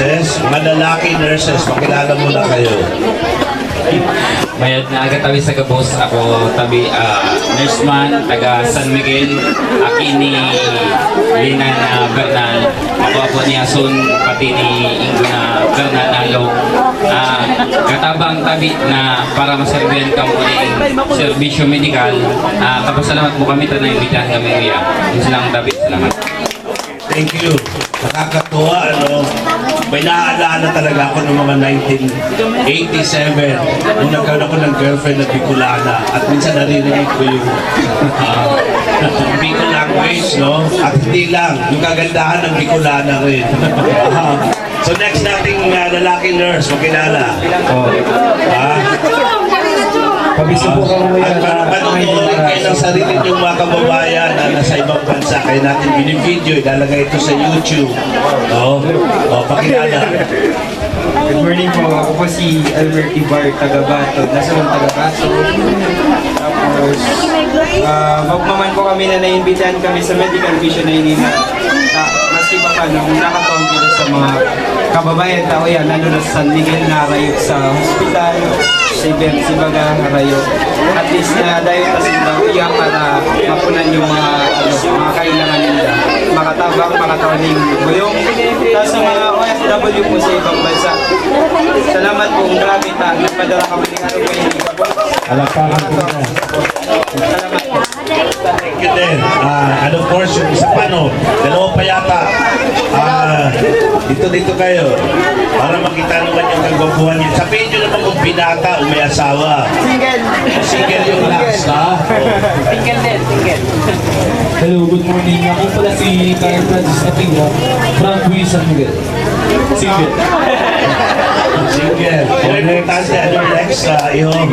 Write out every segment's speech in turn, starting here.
nurses, mga lalaki nurses, pakilala muna kayo. Mayad na agad tabi sa Gabos. Ako tabi nurse man, taga San Miguel. Aki ni Lina na Bernal. Ako po ni Asun, pati ni Ingo na Bernal Nalog. Katabang tabi na para maservihan ka mo ng serbisyo medikal. Kapasalamat mo kami tanay bitan kami riya. Yun silang tabi. Salamat. Thank you. Nakakatuwa, ano? May naaalala talaga ako noong mga 1987 nung nagkaroon ako ng girlfriend na Bicolana at minsan narinig ko yung Bicol language, no? At hindi lang, yung kagandahan ng Bicolana rin. So next nating lalaki nurse, makilala. Pabisa po kami at panunurin kayo ng sarili niyong mga kababayan na nasa ibang bansa. Kaya natin binibideo, ilalagay ito sa YouTube. Pakilala. Good morning po. Ako po si Albert Ibar, taga-Bato. Nasunod taga-Bato. Tapos, magmaman po kami na naimbitahan kami sa medical vision na hindi na maski pa pa nung nakatawang dito sa mga kababayan tao yan, lalo na sa San Miguel na rayo sa hospital, sa Sibaga, rayo. At least na dahil kasi daw yan para mapunan yung mga kailangan nila. Makatabang, makatawaling buyong. Tapos sa mga OFW po sa ibang bansa. Salamat po, grabe ta. Nagpadala kami ng ano po yung Salamat po. Thank you din. And of course, yung isa pa, no? Dalawa pa yata. Dito kayo. Para makita naman yung kagwapuhan niyo. Sabihin nyo naman kung binata o may asawa. Single. Single yung last, ha? Single din, single. Hello, good morning. Ako pala si Karen Francis Atinga from Buhi San Miguel. Single. Single. O, importante, ano next? Ihong.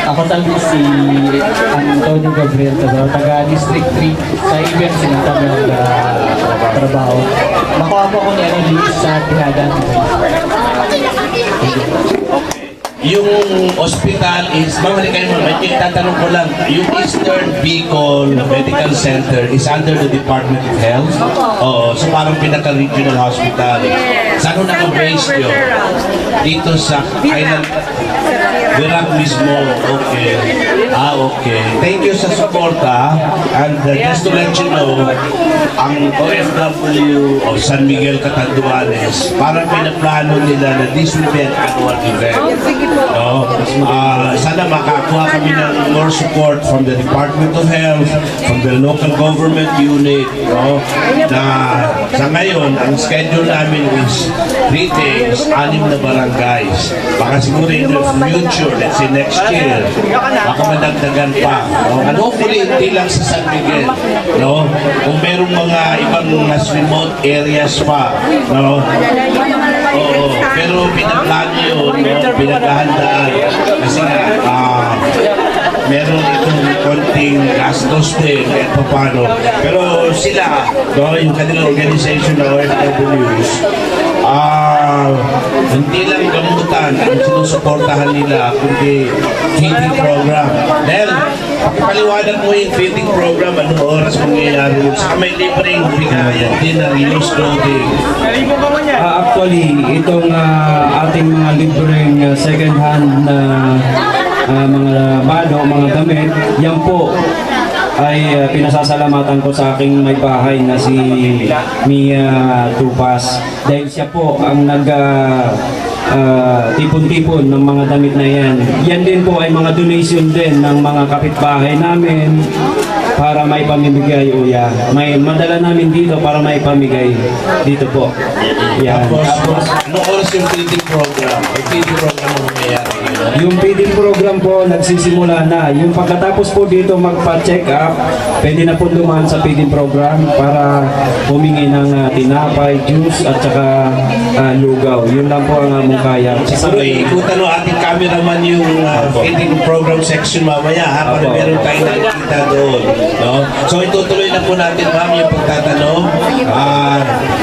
Ako talaga si Antonio Gabriel Tagaw, taga District 3 sa event sinita ng trabaho. Nakuha po ako ni Annalise sa Tihadan. Yung hospital is, mamali kayo naman, tatanong ko lang, yung Eastern Bicol Medical Center is under the Department of Health? Oo, so parang pinaka-regional hospital. Saan ho naka-base nyo? Dito sa Island? Virac mismo, okay. Okay. Thank you sa suporta. And just to let you know, ang OFW of San Miguel Catanduanes, parang pinaplano nila na this will be an annual event. No? Sana makakuha kami ng more support from the Department of Health, from the local government unit, no? Na sa ngayon, ang schedule namin is 3 days, 6 na barangays. Baka siguro in the future, let's say next year, baka madagdagan pa. No? And hopefully, hindi lang sa San Miguel. No? Kung merong mga ibang mas remote areas pa. No? Oo, pero pinaplano yun, no? Pinaghahandaan. Kasi meron itong konting gastos din kahit paano. Pero sila, no, yung kanilang organization na OFWs, hindi lang gamutan ang sinusuportahan nila, kundi feeding program. Dahil, pakipaliwanag mo yung feeding program, anong oras mangyayari yun. Saka may libreng bigayan, dinner, use clothing. Actually, itong ating mga libreng second hand na mga balo, mga damit, yan po ay pinasasalamatan ko sa aking may bahay na si Mia Tupas dahil siya po ang tipon-tipon ng mga damit na yan. Yan din po ay mga donation din ng mga kapitbahay namin para may pamimigay o may madala namin dito para may pamigay dito po. Yan. Tapos, anong oras yung feeding program? May feeding program mo nangyayari yun? Yung feeding program po nagsisimula na. Yung pagkatapos po dito magpa-check up, pwede na po dumaan sa feeding program para humingi ng tinapay, juice at saka lugaw. Yun lang po ang among kaya. Siguro ikutan o ating cameraman yung feeding program section mamaya, ha? Para meron tayong nakikita doon. No? So itutuloy na po natin, ma'am, yung pagtatanong.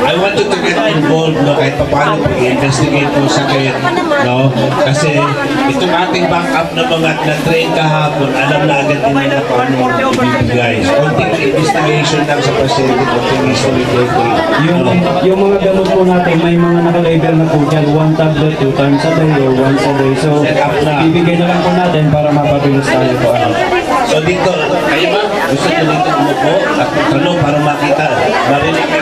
I want wanted to get involved, no, kahit pa paano pag-investigate kung sakit, no? Kasi itong ating backup na mga na-train kahapon, alam na agad din nila kung ano ibibigay. Konting investigation lang sa pasyente, konting history taking. Yung mga gamot po natin, may mga naka-label na po dyan, 1 tablet, 2 times a day, or once a day. So, Set up na. bibigay na lang po natin para mapabilis tayo po. So dito, kayo ba? Gusto nyo dito umupo at tanong para makita, marinig kayo.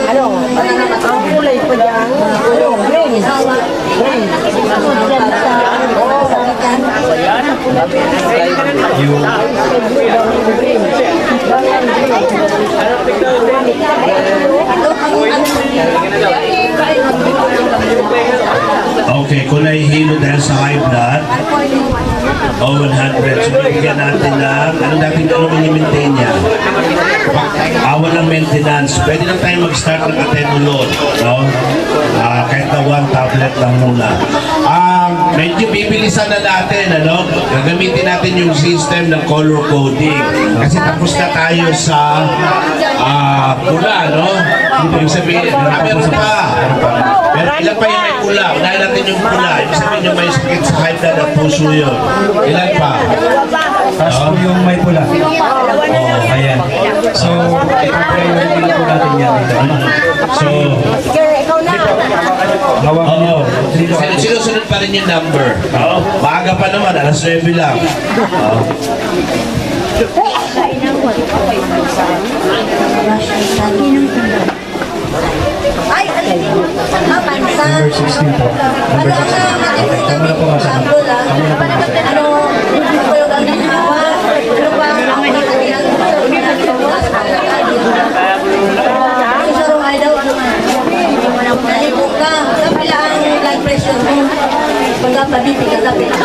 Ano ang ang kulay pa dyan? Okay, kung nahihilo dahil sa high blood, o 100, so bigyan natin ng, ano natin mini-maintain niya? Walang maintenance. Pwede na tayo mag-start ng atenolol, no? Kahit na 1 tablet lang muna. Medyo bibilisan na natin, ano? Gagamitin natin yung system ng color coding. Kasi tapos na tayo sa pula, no? Ibig sabihin, meron pa. Pero ilan pa yung may pula? Unahin natin yung pula. Ibig sabihin yung may sakit sa high blood at puso yun. Ilan pa? Tapos po yung may pula. Oh, ayan. So, i-priority na po natin yan dito. So, Hawak niyo. Dito. sinusunod pa rin yung number. Maaga pa naman, alas 9 lang. Ay, pansa. Number 16 po. Ano ang Tama na po nga sa ano, kulog ang ginawa? Ano ba ang pinagkailan? Isarong ay daw, nalipo ka. Kapila ang blood pressure mo. Pagkapabiti ka kapila.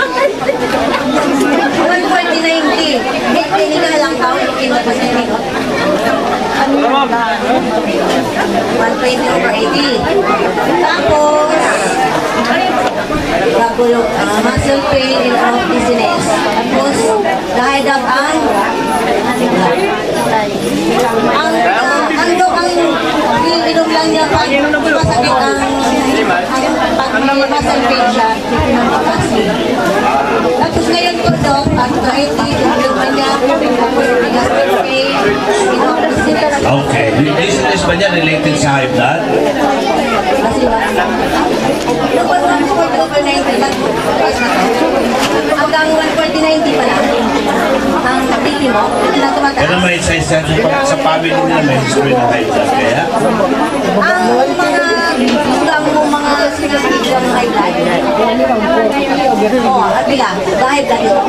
140-90. May klinika lang tao, ikinapasinig. 120/80. Tapos, nagulog muscle pain and out dizziness. Tapos, dahil ang iinom lang niya pag masakit pag may muscle pain siya, kasi. Tapos ngayon po, Dok, pag kahit iinom lang niya, tapos may gastric pain, inom dizziness. Okay. Yung business ba niya related sa high blood? Kasi tapos ang 140/90 lang. Hanggang 140/90 pa lang. Ang titi mo, hindi lang tumataas. Pero may sa family nila may history ng high blood. Kaya, Ang mga hanggang mo mga sinasig ng high blood. Oo, at bila, dahil dahil.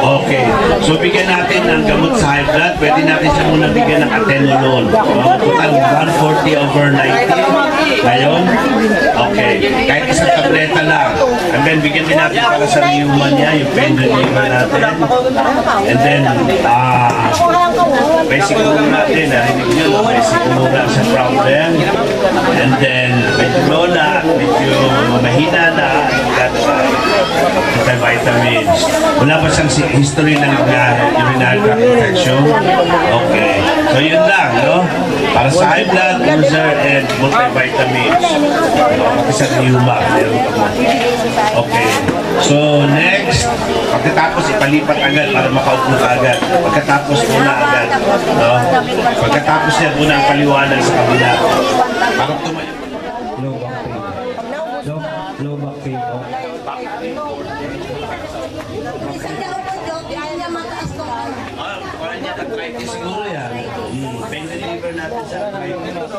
okay. So bigyan natin ng gamot sa high blood. Pwede natin siya muna bigyan ng atenolol. Total 140/90. Ngayon, okay. Kahit isang tableta lang. And then bigyan din natin para sa rheuma niya, yung pain reliever natin. And then, basic muna natin, narinig nyo, no? Basic muna sa problem. And then, medyo lola, medyo mahina na, that's vitamins. Wala pa siyang history ng urinary tract infection. Okay. So yun lang, no? Para sa high blood, user, and multivitamins. Pati sa rheuma. Okay. So next, pagkatapos ipalipat agad para makaupo ka agad. Pagkatapos muna agad. No? Pagkatapos niya muna ang paliwanag sa kabila. Para tumayo. Low back pain. Low back pain po. Isang daw po, Dok, Hindi niya mataas tong ano. Wala niya arthritis siguro yan. Pain reliever natin sa arthritis.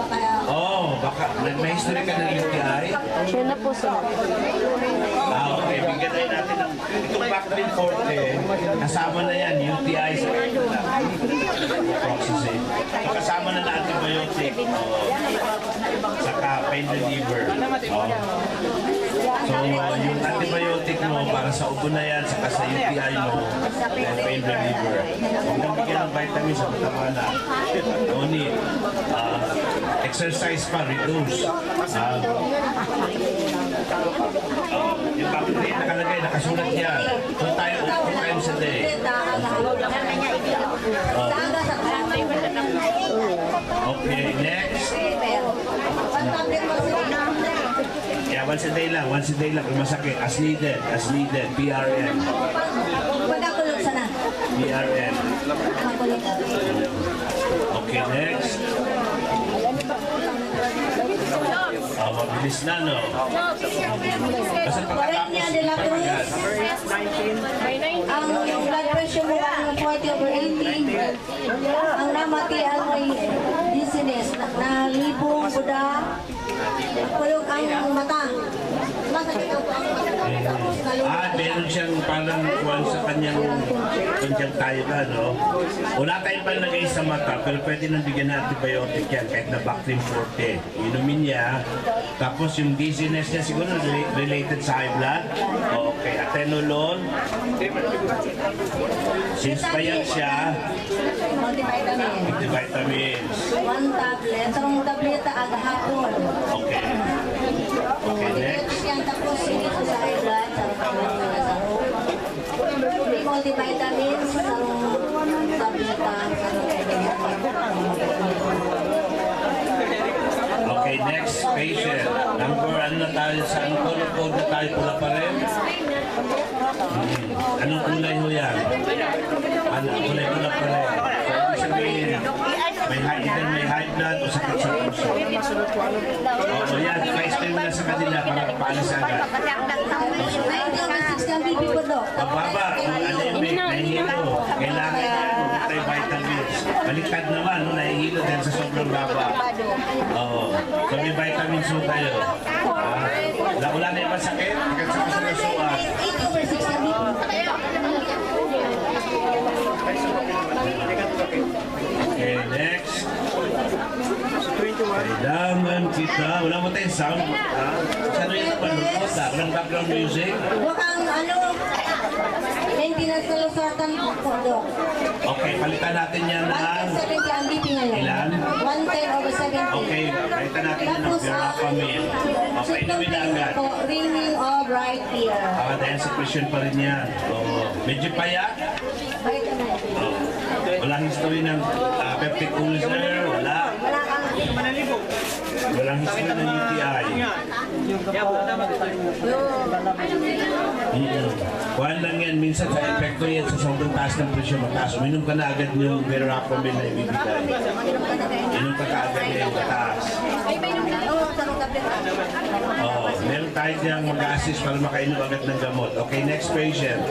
Kaya, Baka may history ka ng UTI? Siya na po sir. Okay, bigyan tayo natin ng itong Bactrim Forte, kasama na yan, UTI sa processing. So, kasama na antibiotic, saka pain reliever. So, yung antibiotic mo para sa ubo na yan, saka sa UTI mo, and pain reliever. Huwag nang bigyan ng vitamin sa katawan na. No need. Exercise pa, reduce. Yung Bactrim nakalagay, nakasulat yan. 2 times a day. Okay, next. Yeah, once a day lang. Kung masakit, as needed, PRN. Pagkakulog sana. PRN. Pagkakulog. Okay, next. Mabilis na, no? Basta Correctnia de la Cruz. Ang blood pressure mo ang 40/80. Ang namati ang may dizziness. Nalibong, buda. Kulog ang mata. Masakit ang mata. Meron siyang parang kuwan sa kanyang tayo ba, no? Wala tayong palagay sa mata, pero pwede nang bigyan ng antibiotic yan, kahit na Bactrim Forte. Inumin niya, tapos yung dizziness niya siguro related sa high blood. Okay, atenolol. Since payat siya, Multivitamin. vitamins. 1 tablet. Ang tableta agahapon. Okay. Okay, next. Yan tapos dito sa high blood, sa multivitamins, sa tableta, Okay, next patient. Number, ano na tayo sa anong code na tayo, pula pa rin? Anong kulay ho yan? Kulay pula pa rin. So, sabihin, either may high blood o sakit sa puso. Yan, pa-explain mo na sa kanila para paalis agad. 90/60 ang BP ko, Dok. Mababa, kung anemic, nahihilo. Kailangan tayo vitamins. Baliktad naman, no, nahihilo dahil sa sobrang baba. Oo. So may vitamins ho tayo. Wala na yung masakit, hanggang sa kasalusuan. 80/60 ang Okay, next. Kailangan kita. Wala mo tayong sound. Saan yung panunod? Walang background music? Huwag ang maintenance na lusatan po, Dok. Okay, palitan natin yan ng 170 ang BP ngayon. Ilan? 110/70. Okay, palitan natin yan ng Tapos, Verapamil. Okay, inumin na agad. po, ringing of right ear. Dahil secretion pa rin yan. Oo. Medyo payat. Vitamin. Walang history ng peptic ulcer. Wala. Wala kang Walang history ng UTI. Kuhan lang yan. Minsan sa epekto yan sa sobrang taas ng presyon mataas. Uminom ka na agad yung Verapamil na ibibigay. Inom ka kaagad na yung mataas. Meron tayo diyang mag-assist para makainom agad ng gamot. Okay, next patient.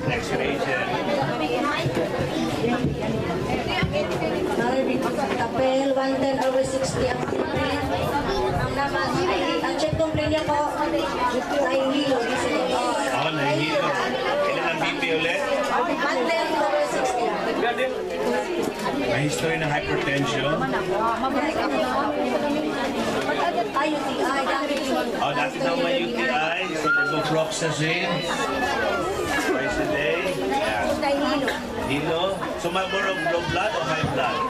Next patient. Tapel, 110/60 ang BP. Ang naman, ang check complaint niya po, nahihilo. Nahihilo. Kailan ang BP ulit? 110/60. May history ng hypertension. Ay, UTI, dami. Dati daw may UTI. So, levofloxacin. Twice a day. Yan. Nahihilo. Hilo. So, more of low blood o high blood?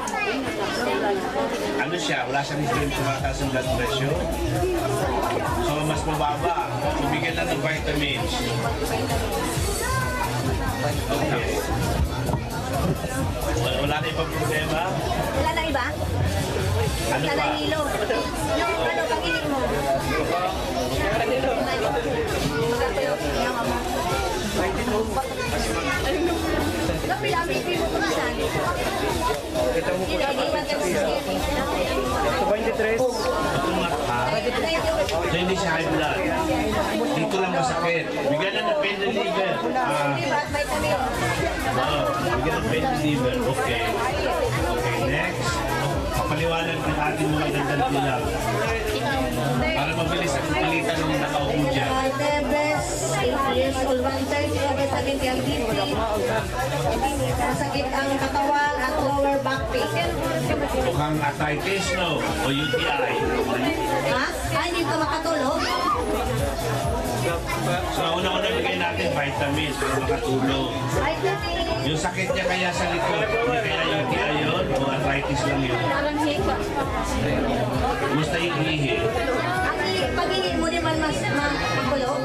Ano siya? Wala siyang history ng tumataas ng blood pressure. So, mas mababa. So, bigyan lang ng vitamins. Okay. Wala na ibang problema? Wala na iba? Ano Wala pa? na hilo. Yung pag-inig mo. Lapit-lapit mo pa saan? Hindi, hindi 23. Itong So hindi siya high blood. Dito lang masakit. Bigyan na ng pain reliever. At vitamin. Bigyan ng pain reliever. Okay. Okay, next. Papaliwanag ng ating mga gandang bilang. Para mabilis ang palitan ng nakaupo dyan. Diabetes, 8 years old, 130, may sakit yung BP. Masakit ang katawan at lower back pain. Mukhang arthritis, no? O UTI. Ha? Ay, hindi ka makatulog? So, una-una bigay natin vitamins para makatulog. Vitamin. Yung sakit niya kaya sa likod, hindi kaya UTI yun o arthritis lang yun. Gusto iihi. Ang pag-ihi mo naman mas makulog?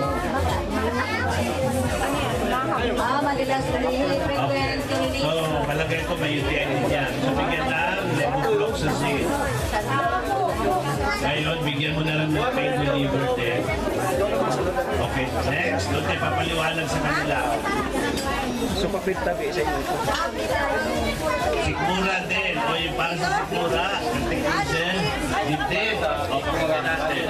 Madalas umihi, frequent, kinilig. So, palagay ko may UTI din yan. So, bigyan ng levofloxacin. Ngayon, bigyan mo na lang ng pain reliever din. Okay, next. Doon tayo papaliwanag sa kanila. So, papit-tabi sa inyo. Sikmura din. O yung para sa sikmura, anticrisin, diptip. O, pakinggan natin.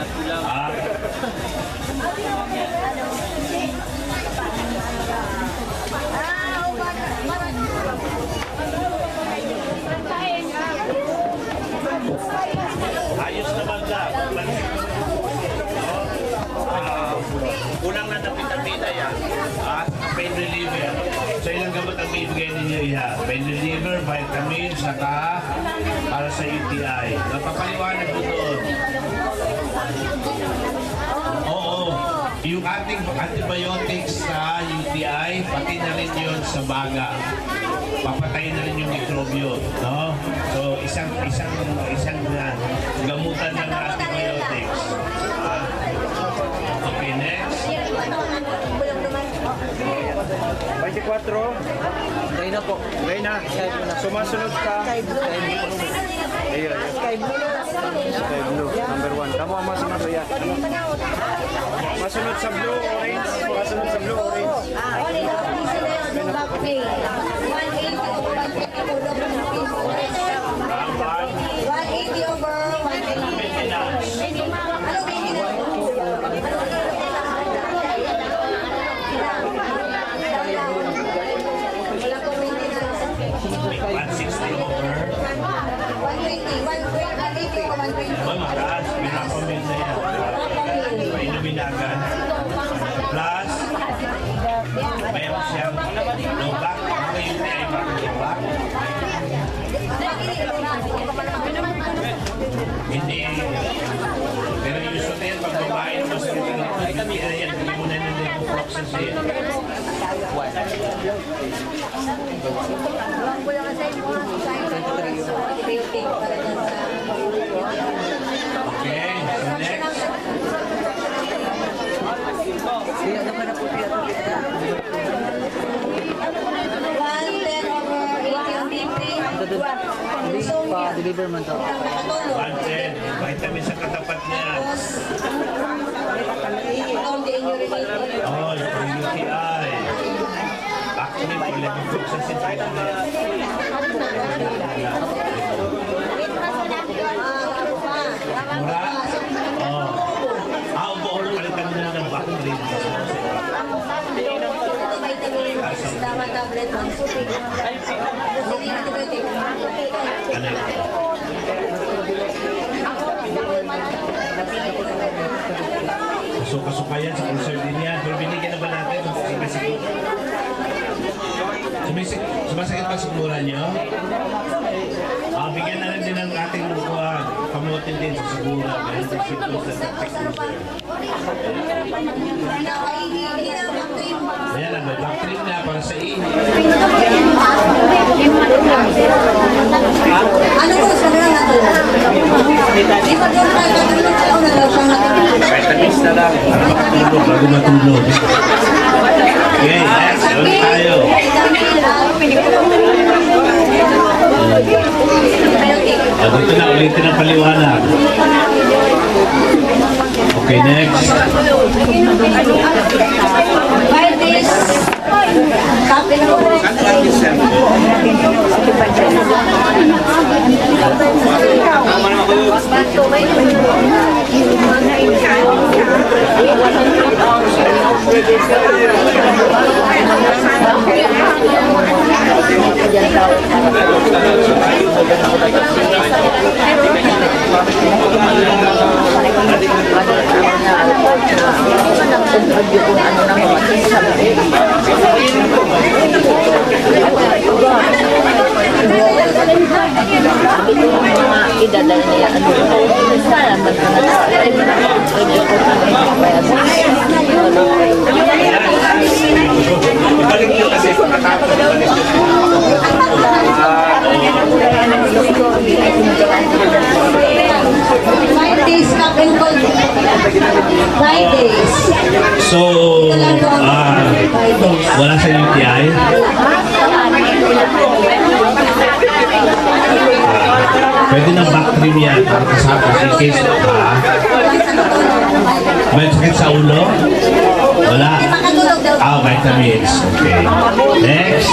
Ayos naman ka. Kulang na ng vitamina yan. Pain reliever. So ilang gamot ang bibigay ninyo yan? Pain reliever, vitamin, saka para sa UTI. Napapaliwanag mo doon. Oo. Yung ating antibiotics sa UTI, pati na rin yun sa baga. Papatayin na rin yung mikrobyo, no? So isang gamutan ng antibiotics. Okay, next. 24. Gaya na po. Gay na. Sumasunod ka. Ayun. Sky blue. Number 1. Kamu ang masunod yan. Masunod sa blue, orange. Masunod sa blue, orange. Back pain. 180 over 180 over 180. Ano maintenance? Wala pong maintenance. 160 over. 120. 180 over 120. Oh, mataas. Pinapamil na yan. Painumin na agad. Plus, mayroon siyang low back. Mga UTI back. Low back. Hindi. Pero usually yan, pag babae naman sa UTI yan, hindi mo na yung levofloxacin. Wala kasi yung mga antibiotic para dyan sa... Okay, so next. Pa-deliver man to. 110. Vitamin sa katapat niya. Oh, yung UTI. Actually, for levofloxacin vitamin. Mura? Oh. Ubo-ulo palitan mo na ng Bactrim. Tama tablet lang. Ano ito? Kasuka-sukayan sa concert din yan. Pero binigyan na ba natin? Sumasakit ba sa mura niyo? Bigyan na lang din ng ating lukuhan. Kamutin din sa sigura. Ganyan sa sityo sa technique. Ayan na, may Bactrim na para sa ihi. Ano po sa mga natulog? Di ba doon tayo natulog sa una daw siyang natulog? Vitamins na lang. Para makatulog bago matulog. Okay, next. Ulit tayo. Dito na ulitin ang paliwanag. Okay, next. Vitis. Kape na po. Idadala niya ano. Salamat na. Ibalik nyo kasi pagkatapos ng 5 days cup and gold. 5 days. So, wala sa UTI? Pwede na back trim yan para kasama in case may sakit sa ulo? Wala? Makatulog daw. Vitamins. Okay. Next.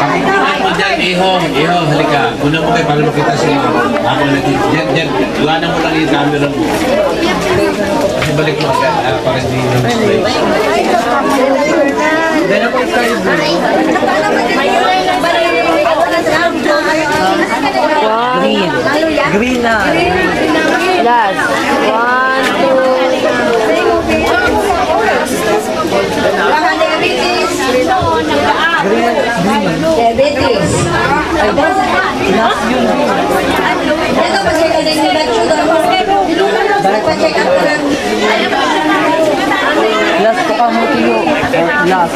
Pakikunan mo dyan, Iho, halika. Una mo kayo para makita si ako natin. Dyan. Iwanan mo lang yung camera mo. Kasi balik mo agad, para hindi na-display. Green na. Last. 1, 2. Diabetes. Ito pa check out yung blood sugar mo. Pa-check up ko lang. Last ko ka mo tiyo. Last.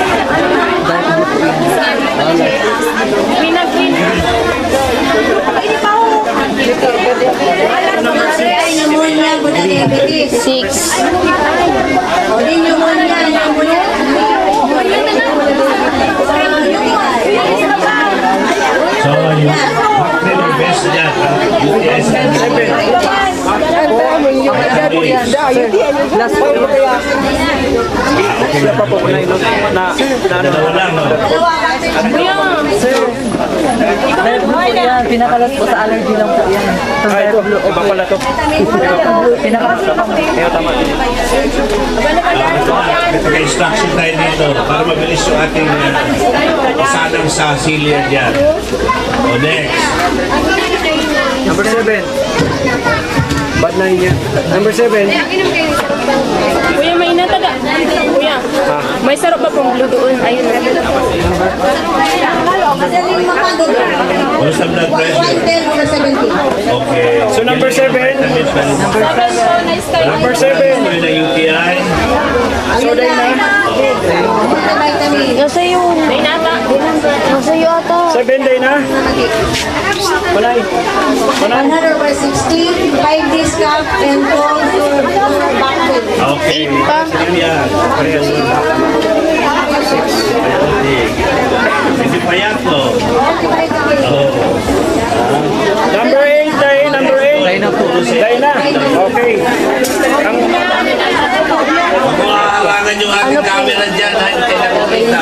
Ay, pneumonia, buta diabetes. 6. O, di pneumonia, pneumonia. So, yung back trim yung best dyan. UTI sa Last ko. dalawa lang, no? Yan, pinakalas po sa allergy lang po yan. Ito, iba pala to. Pinakalas po kami. May taga-instruction tayo dito para mabilis yung ating isadang sa silya dyan. O, next. Number 7. Bad na yun. Number 7. Kuya, may nataga. Kuya, may sarap pa pong blue doon. Ayun. Madaling mapagod. What's the blood pressure? 110 over 70. Okay. So number 7. Number 7. Ito na UTI. So, day na. Vitamin. Nasa iyo. May nata. Nasa iyo ata. 7 day na. Malay. 100 over 60. 5 days cup and gold for back pain. Okay. Yan. Parehas yung hindi pa yan to. Oh. Number 8 day. Number 8. Day na po. Day na. Okay. Kung mahaharangan yung ating camera dyan, hindi kayo nakikita.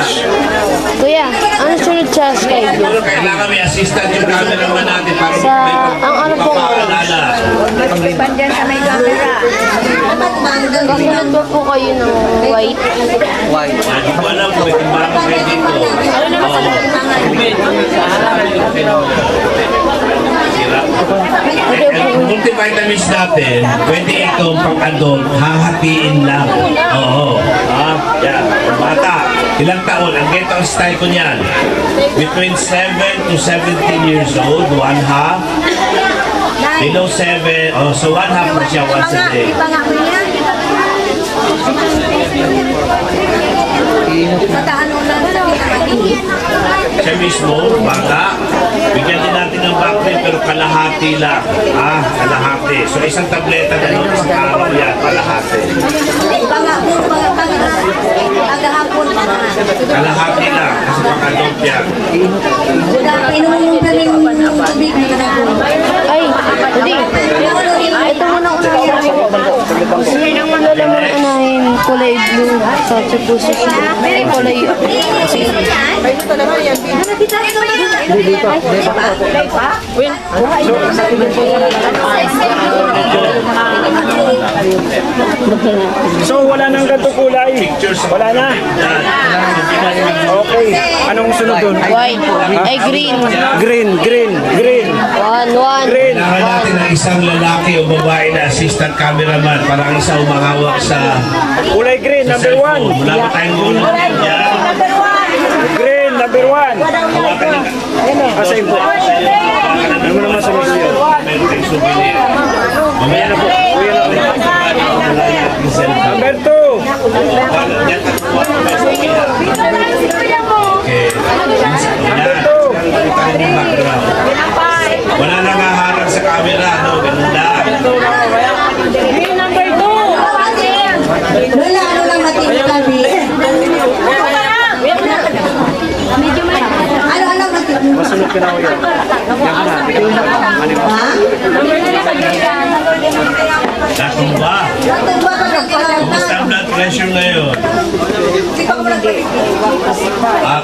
Kuya, ano sunod sa schedule? Siguro kailangan may assistant yung cameraman natin para Sa, may ang ano po, papaalala. kasunod po kayo ng white. Hindi ko alam kung may timbangan kayo dito. Multivitamins natin, pwede itong pang-adult, hahatiin lang. Oo. Yan. Bata, ilang taon? Ang ganito ang style ko niyan. Between 7 to 17 years old, 1 half. Below 7, so 1 half na siya once a day. Pagkaano lang sa kita. Siya mismo, bata, bigyan din natin ng backpack pero kalahati lang. Kalahati. So isang tableta na lang sa araw yan, kalahati. Pangahapon, agahapon pa na. Kalahati lang kasi pang-adult yan. Inumin ka rin tubig na kanagong. Ay, hindi. Ito muna ko na wala mo unahin kulay blue sa puso siya. Ay, kulay Win. So, wala nang ganito kulay. Wala na. Okay. Anong sunod doon? White. Ay, green. Green. One. Green. Kailangan natin ng isang lalaki o babae na assistant cameraman para ang isa umangawak sa Kulay green, number cellphone. 1. Wala pa tayong ulo dyan. Green, number 1. Asa yung po? Ano mo naman sa mga yun? Meron tayong souvenir. Mamaya na po. Number 2. Okay. Number 2. Wala nang haharang sa camera, no? Ganun lang. Green number 2. Lola, ano lang matingin kami? Ano matingin? Masunod ka na ako yun. Ha? Natumba. Natumba ka ng Kumusta ang blood pressure ngayon? Di pa ko nagpalit.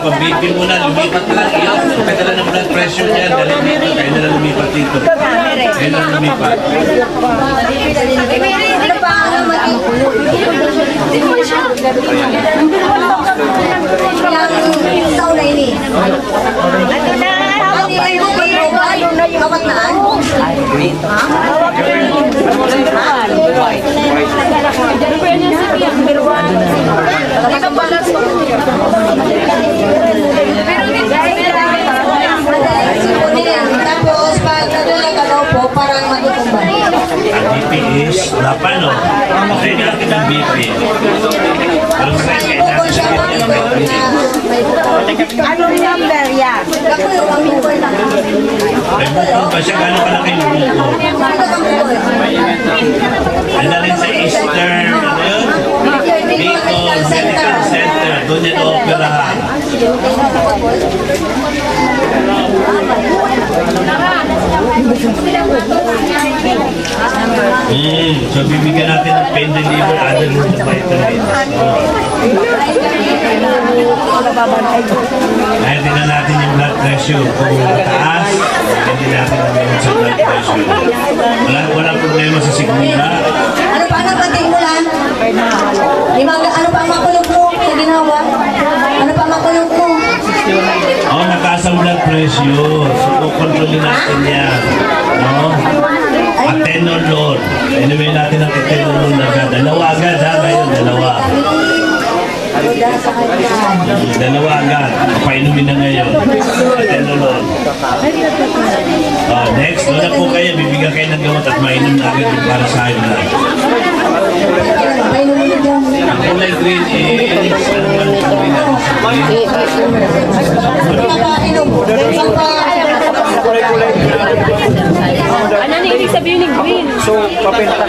Pag-BP mo na, lumipat na lang iyon. Kaya na ng blood pressure niyan. Dali dito. Kaya na lang lumipat dito. Kaya na lang lumipat. Ano pa ang matingin? Yung sauna ini. Ano na, kawataan? Tapos pag natulog ka daw po, parang matutumba. Ang BP is, dapat no? Kaya natin ang BP. Pero sa Bukol siya pa rin na anong number yan? Ako yung amibol lang. may bukol pa siya, gano'n kalaki yung bukol. Ano kang bukol? Ano na rin sa Eastern, ano yun? Bicol Medical Center. Doon yan operahan. So bibigyan natin ng pain reliever, other vitamins. Kaya tingnan natin yung blood pressure. Kung mataas, hindi natin ang meron sa blood pressure. Walang problema sa sigmura. Ano pa ang patimulan? Ano pa ang makulog mo sa ginawa? Ano pa ang makulog mo? Mataas ang blood pressure. So, kukontrolin natin yan. No? Atenolol. Inumin natin ang atenolol agad. Dalawa agad ha, ngayon. Dalawa. Dalawa agad. Painumin na ngayon. Atenolol. Next, wala po kayo. Bibigyan kayo ng gamot at mainom na agad yung para sa akin na. Ang kulay green, ano man ang green natin sa green? Ano na ibig sabihin ni green? So, papinta.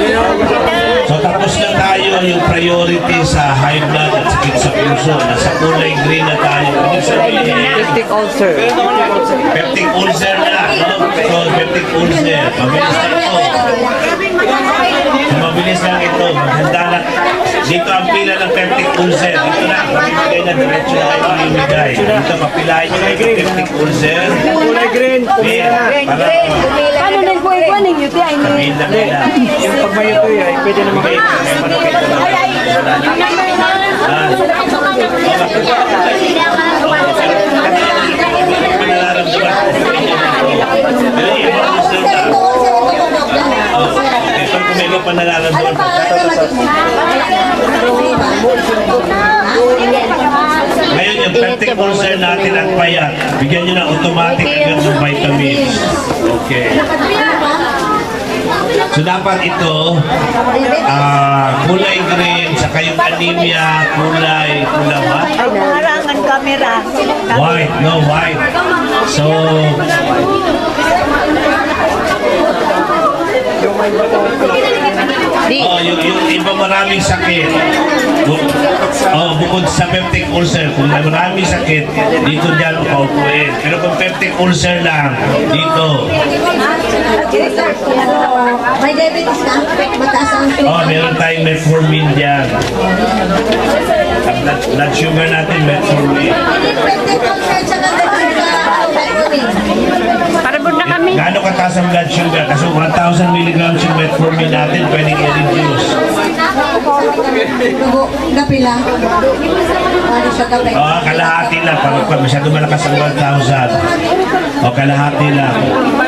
So tapos na tayo yung priority sa high blood at sakit sa puso. Nasa kulay green na tayo. Ibig sabihin, Peptic ulcer. peptic ulcer na. No? So peptic ulcer. Mabilis na ito. So mabilis lang ito. Maganda na. Dito ang pila ng peptic ulcer. Dito na. Mamimigay na. Diretso na kayo mamimigay. Dito mapilahin nyo kayo ng peptic ulcer. Kulay green. Green. Para Paano na po ikaw ng UTI? sabihin lang nila. Yung pag may ito ay pwede naman kayo. May manukit na lang. Yung number na. Ito kung may pa nararamdaman ko. Ngayon yung peptic ulcer natin at payat, bigyan nyo na automatic agad ng vitamins. Okay. So dapat ito, kulay green, saka yung anemia, kulay ba? Harangan camera. White, no white. So, yung iba maraming sakit. Bukod sa peptic ulcer, kung may maraming sakit, dito dyan paupuin. Pero kung peptic ulcer lang, dito. May diabetes ka? Mataas ang Meron tayong metformin dyan. Blood sugar natin, metformin. Parabot na kami. Gaano kataas ang blood sugar? Kasi 1,000 milligrams yung metformin natin, pwedeng i-reduce. Dugo, gapila. Ano siya gabi? Kalahati lang. Pag masyado malakas ang 1,000. Kalahati lang.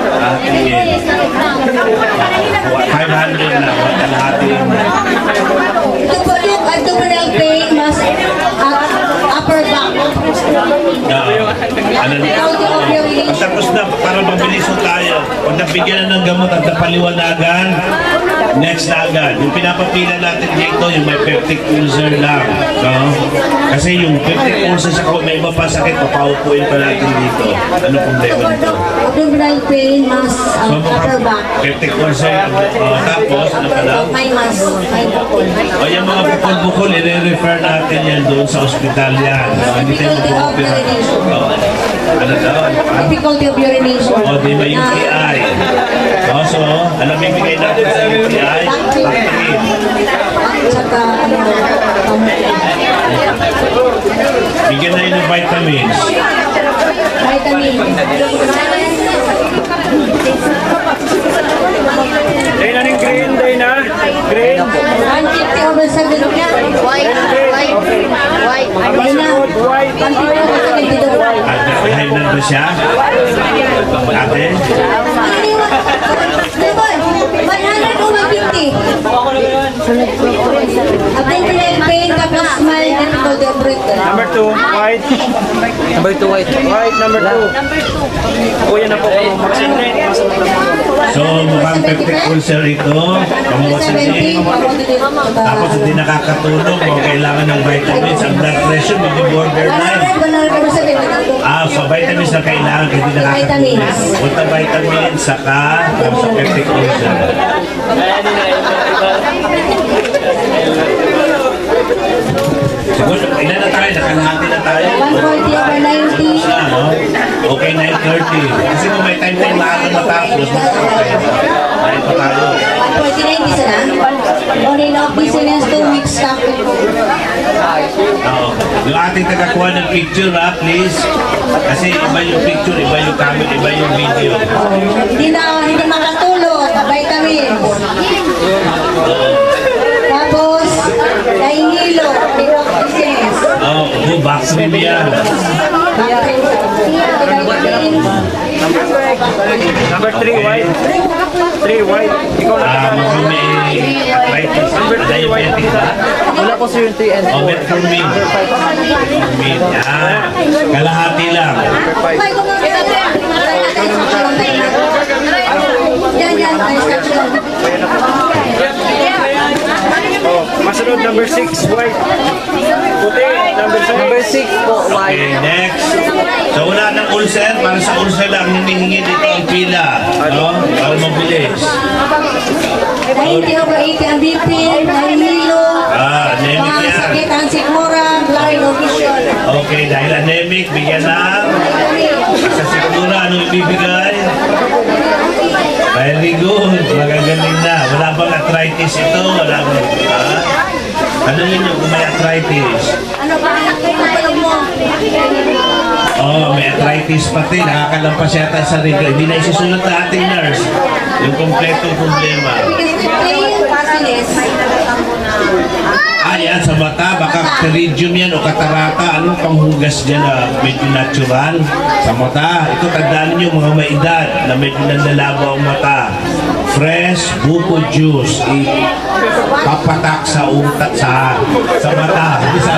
Kalahati. 500 lang. Kalahati. Ito po yung abdominal pain, mas upper back. Tapos na, para mabilis ho tayo. Pag nabigyan na ng gamot at napaliwanagan, next na agad. Yung pinapapila natin dito, yung may peptic ulcer lang. No? Kasi yung peptic ulcer sa may iba pa sakit, papaupuin pa natin dito. Ano problema dito? Abdominal pain, mas upper back. Peptic ulcer, tapos ano pa lang? May mas, may bukol. O yung mga bukol-bukol, i-refer natin yan doon sa ospital yan. Hindi tayo mag-opera. Ano daw? Difficulty of urination. O, di ba yung UTI? So, ano bibigay natin sa UTI? Bacteria. Tsaka, Bigyan na yun ng vitamins. vitamin. Dahil na rin green, dahil na. Green. 150 over 7. White. Ay na. 150 over 7. At high blood ba siya? Ate? 100 over 50. Abdominal pain, tapos may difficulty of breathing. Number 2, white. Number 2, white. White, number 2. Kuya na po ako. So, mukhang peptic ulcer ito. Kamusin. 70. Tapos hindi nakakatulog o kailangan ng vitamins. Ang blood pressure, hindi borderline. 100 over 7. So vitamins na kailangan, hindi nakakatulog. Punta vitamins, saka sa peptic ulcer. Siguro, ilan na tayo? Nakalahati na tayo. 140 over 90. Ano? Okay, 9:30. Kasi kung may time tayo maaga matapos, tayo pa tayo. 149 isa na. Only now business 2 weeks stock. Oo. Yung ating tagakuha ng picture ha, please. Kasi iba yung picture, iba yung camera, iba yung video. Hindi makatulog. Vitamins. Tapos, nahihilo. Business. Go back to me yan. Number 3, white. 3, white. Ikaw na. Mukhang may arthritis. Diabetic ba? Wala ko sir yung 3 and Metformin. Metformin. Yan. Kalahati lang. Yan. Masunod, number 6, white. Puti, number 6 po, white. Okay, next. So wala ng ulcer. Para sa ulcer lang, hinihingi dito ang pila. No? Para mabilis. 90 over 80 ang BP, nahihilo. Anemic Mga yan. sakit ang sikmura, blind o vision. Okay, dahil anemic, bigyan na. Sa sigura, anong ibibigay? Very good. Magagaling na. Wala bang arthritis ito? Wala bang... Tanungin nyo kung may arthritis. Ano ba ang tulog mo? May arthritis pati. Nakakalampas yata sa regla. Hindi na isusunod na ating nurse. Yung kompletong problema. Yan, sa mata, baka pterygium yan o katarata. Anong panghugas dyan na medyo natural? Sa mata, ito tandaan nyo mga may edad na medyo nanlalabo ang mata. Fresh buko juice. Papatak sa utak sa mata. Bisa.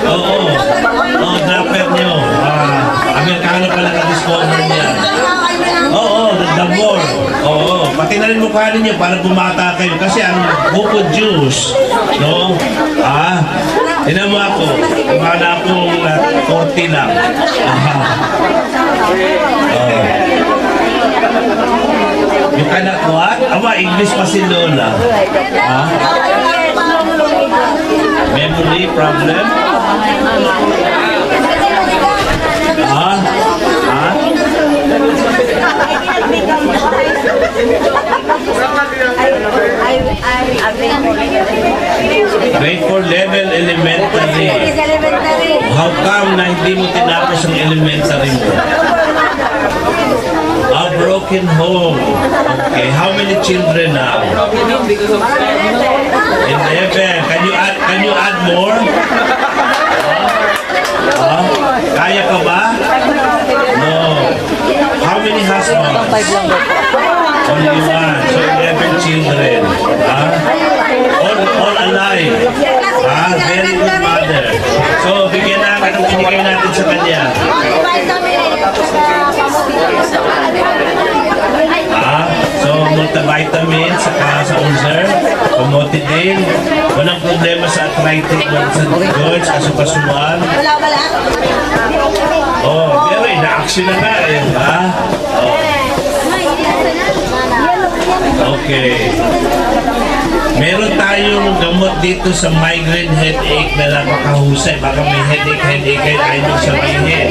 Oo, dapper nyo. Amerikano pala ka-discover niya. Oo, damor. Oo, pati na rin mukha ninyo para bumata kayo. Kasi ang buko juice, no? Tinan mo ako. Mukha na akong 40 lang. Yung anak ko, English pa si Lola. Memory problem? Grade 4 level elementary. How come na hindi mo tinapos ang elementary mo? broken home. Okay, how many children now? 11. Can you add more? Kaya ka ba? No. How many husbands? Only one. So 11 children. All alive. Very good mother. So bigyan na anong binigay natin sa kanya. So multivitamin sa ulcer, kamote din. Walang problema sa arthritis, sa GERD, sa kasukasuan. Wala. Pero ina-action na nga eh, ha? Okay. Meron tayong gamot dito sa migraine headache na napakahusay. Baka may headache kayo ayaw nyo sabihin.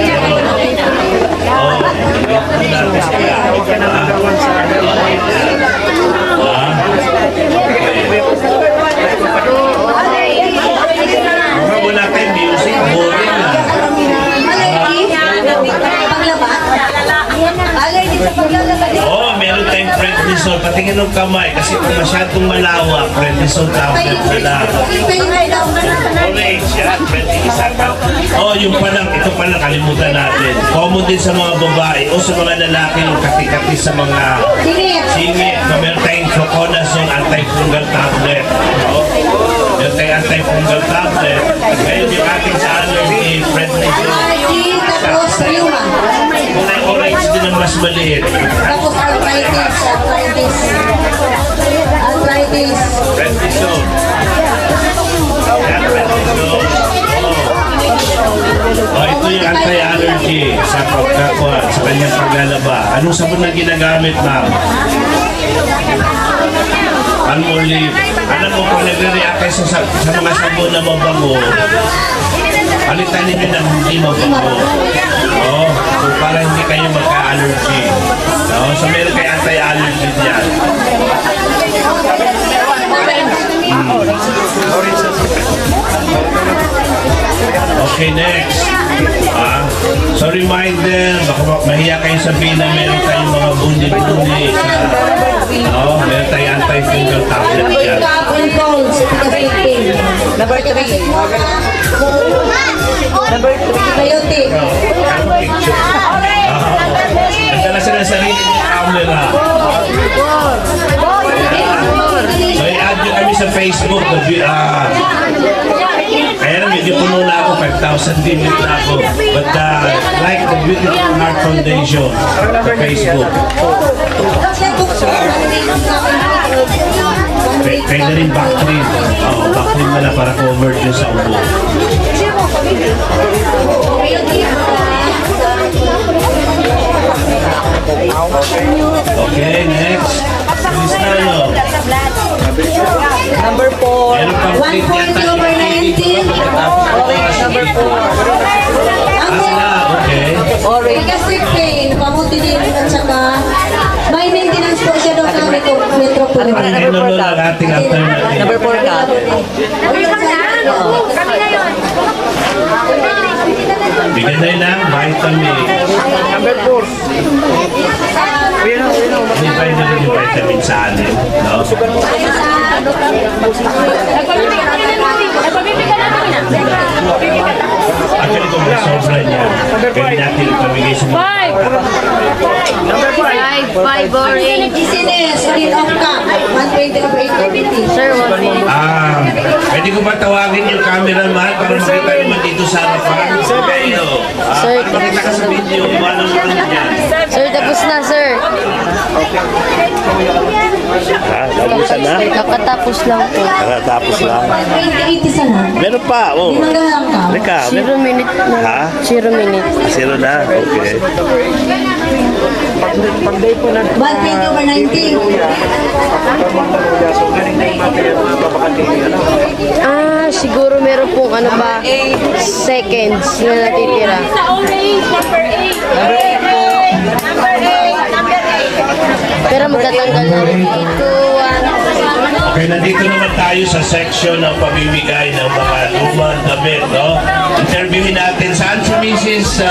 Baka wala tayong music, boring na. Allergy sa paglalabas. Meron tayong prednisone. Patingin ng kamay kasi kung masyadong malawak, prednisone tablet na lang. Orange yan, yung ito palang kalimutan natin. Common din sa mga babae o sa mga lalaki yung kati-kati sa mga singit. Meron tayong fluconazole antifungal tablet. Meron tayong antifungal tablet. Ngayon yung ating sa allergy, prednisone. Allergy, tapos rheuma. Kulay orange din ang mas maliit. Tapos arthritis. Prednisone. Yan, prednisone. Ito yung anti-allergy sa pagkakuha, sa kanyang paglalaba. Anong sabon na ginagamit, ma'am? Palmolive. Alam mo, kung nagre-react kayo sa mga sabon na mabango, palitan ninyo ng hindi mabango. So para hindi kayo magka-allergy. So meron kayo anti-allergy dyan. Okay, next. So reminder, baka mahiya kayo sabihin na meron tayong mga buni-buni meron tayong anti-fungal tablet dyan. Number 3. Antibiotic. Nagdala sila sa sarili ng camera. So i-add nyo kami sa Facebook. Kaya na medyo puno na ako, 5,000 din na ako. But like the Beautiful Heart Foundation sa Facebook. Kaya na rin Bactrim. Bactrim na para covered nyo sa ubo. Okay, next. Bilis na, no? Number 4. Meron pang 1.2 over 19. Number 4. Okay. Gastric pain, pamuti din at saka may maintenance po siya doon ng metropolis. Ano ang ating alternative? Number 4 ka. Kami na yun. Bigyan na yun ng vitamin. Number 4. Hindi ba yun yung vitamin sa anin? No? Actually, kung may sobra niya, pwede natin ipamigay sa mga Number 5. 5 or 8. Dizziness, rin off ka. 120 over 850. Sir, 1 pwede ko ba tawagin yung cameraman para makita naman dito sa harapan? Kayo. Sir, Makita ka sa video, ano mo yan? Sir, tapos na, sir. Naubusan na? Kakatapos lang po. Tapos lang. 2080 sana. Meron pa, Limang ka. Halika, 0 minute na. 0 minute. Zero na, okay. 120 over 19. Siguro meron pong ano ba, seconds na natitira. Sa orange, number 8. Pero magtatanggal na rin 8 to 1. Okay, nandito naman tayo sa section ng pamimigay ng mga lumang damit, no? Interviewin natin. Saan si Mrs.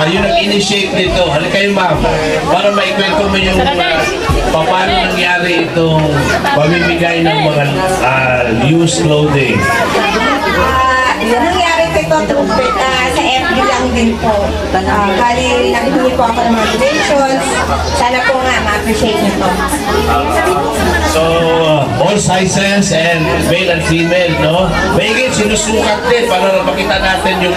Yung nag-initiate nito? Halika kayo, ma'am. Para maikwento mo yung paano nangyari itong pamimigay ng mga used clothing. Nangyari ko ito sa FB lang din po. Bali, naghingi po ako ng mga donations. Sana po nga ma-appreciate nyo to. So, all sizes and male and female, no? Mahigit, sinusukat din para makita natin yung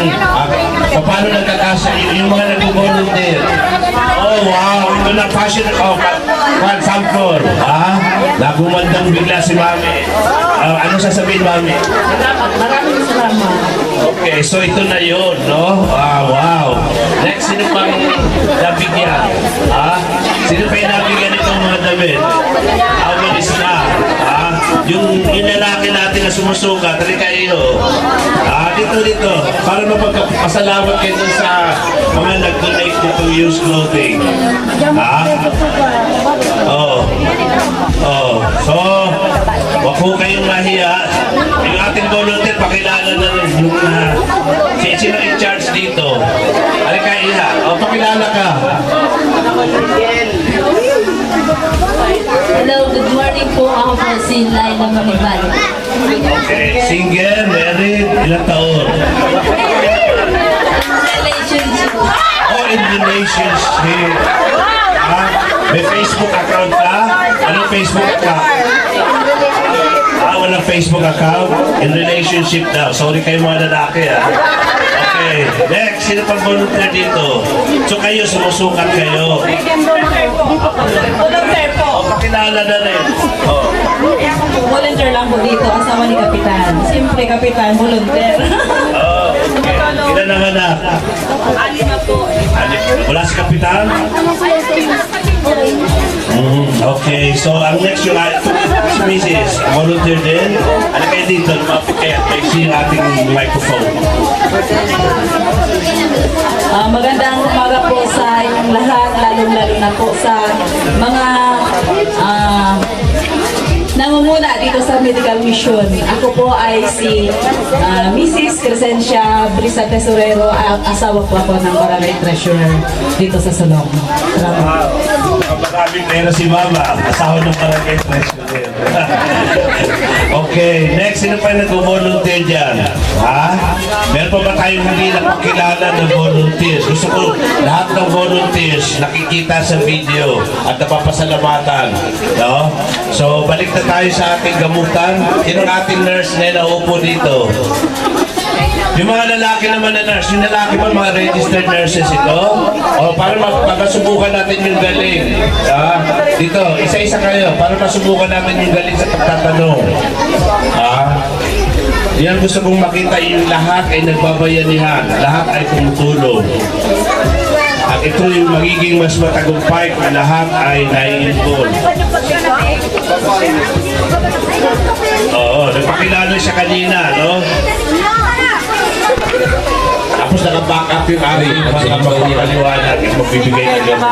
paano nagkakasa yung mga nag-volunteer. Oh, wow! Ito na fashion, one sample, ha? Nagumandang bigla si Mami. Ano sasabihin, Mami? Maraming salamat. Okay, so ito na yun, no? Wow! Next, sino pang nabigyan? Sino pa yung nabigyan itong mga damit? How many na? Yung lalaki natin na sumusuka, tali kayo. Dito. Para mapagpasalamat kayo dun sa mga nag-donate nitong used clothing. So, wag po kayong mahiya. Yung ating volunteer, pakilala na rin yung sino in charge dito. Halika, Iha. Pakilala ka. Hello, good morning po. Ako po si Laila Manibal. Okay. Single, married, ilang taon? Relationship. In relationship. May Facebook account ka? Anong Facebook account? Walang Facebook account? In relationship daw. Sorry kayo mga lalaki, Okay. Next, sino pang volunteer dito? So kayo, sumusukat kayo. Volunteer po. Pakilala na rin. Volunteer lang po dito. Asawa ni Kapitan. Siyempre, Kapitan, volunteer. Okay. Ilan ang anak? 6 na po. Wala si Kapitan? Okay, so ang next yung si Mrs. Volunteer din. Ano kayo dito? Lumapit kayo at yung ating microphone. Magandang umaga po sa inyong lahat, lalong-lalo na po sa mga nangunguna dito sa Medical Mission. Ako po ay si Mrs. Crescencia Brisa Tesorero, asawa po ako ng Barangay Treasurer dito sa Salong. Salamat. Maraming pera si Mama, asawa ng Barangay Treasurer. Okay, next, sino pa yung nag-volunteer dyan? Meron pa ba tayong hindi napakilala ng volunteers? Gusto ko lahat ng volunteers nakikita sa video at napapasalamatan. No? So, balik na tayo sa ating gamutan. Sino ang ating nurse na naupo dito? Yung mga lalaki naman na nurse, yung lalaki pa mga registered nurses ito? O para magpasubukan natin yung galing. Dito, isa-isa kayo para masubukan natin yung galing sa pagtatanong. Yan gusto kong makita yung lahat ay nagbabayanihan, lahat ay tumutulong. At ito yung magiging mas matagumpay kung lahat ay nai-involve. Oo, nagpakilala siya kanina, no? Tapos naka-back up yung ari para magpapaliwanag at magbibigay ng gamot.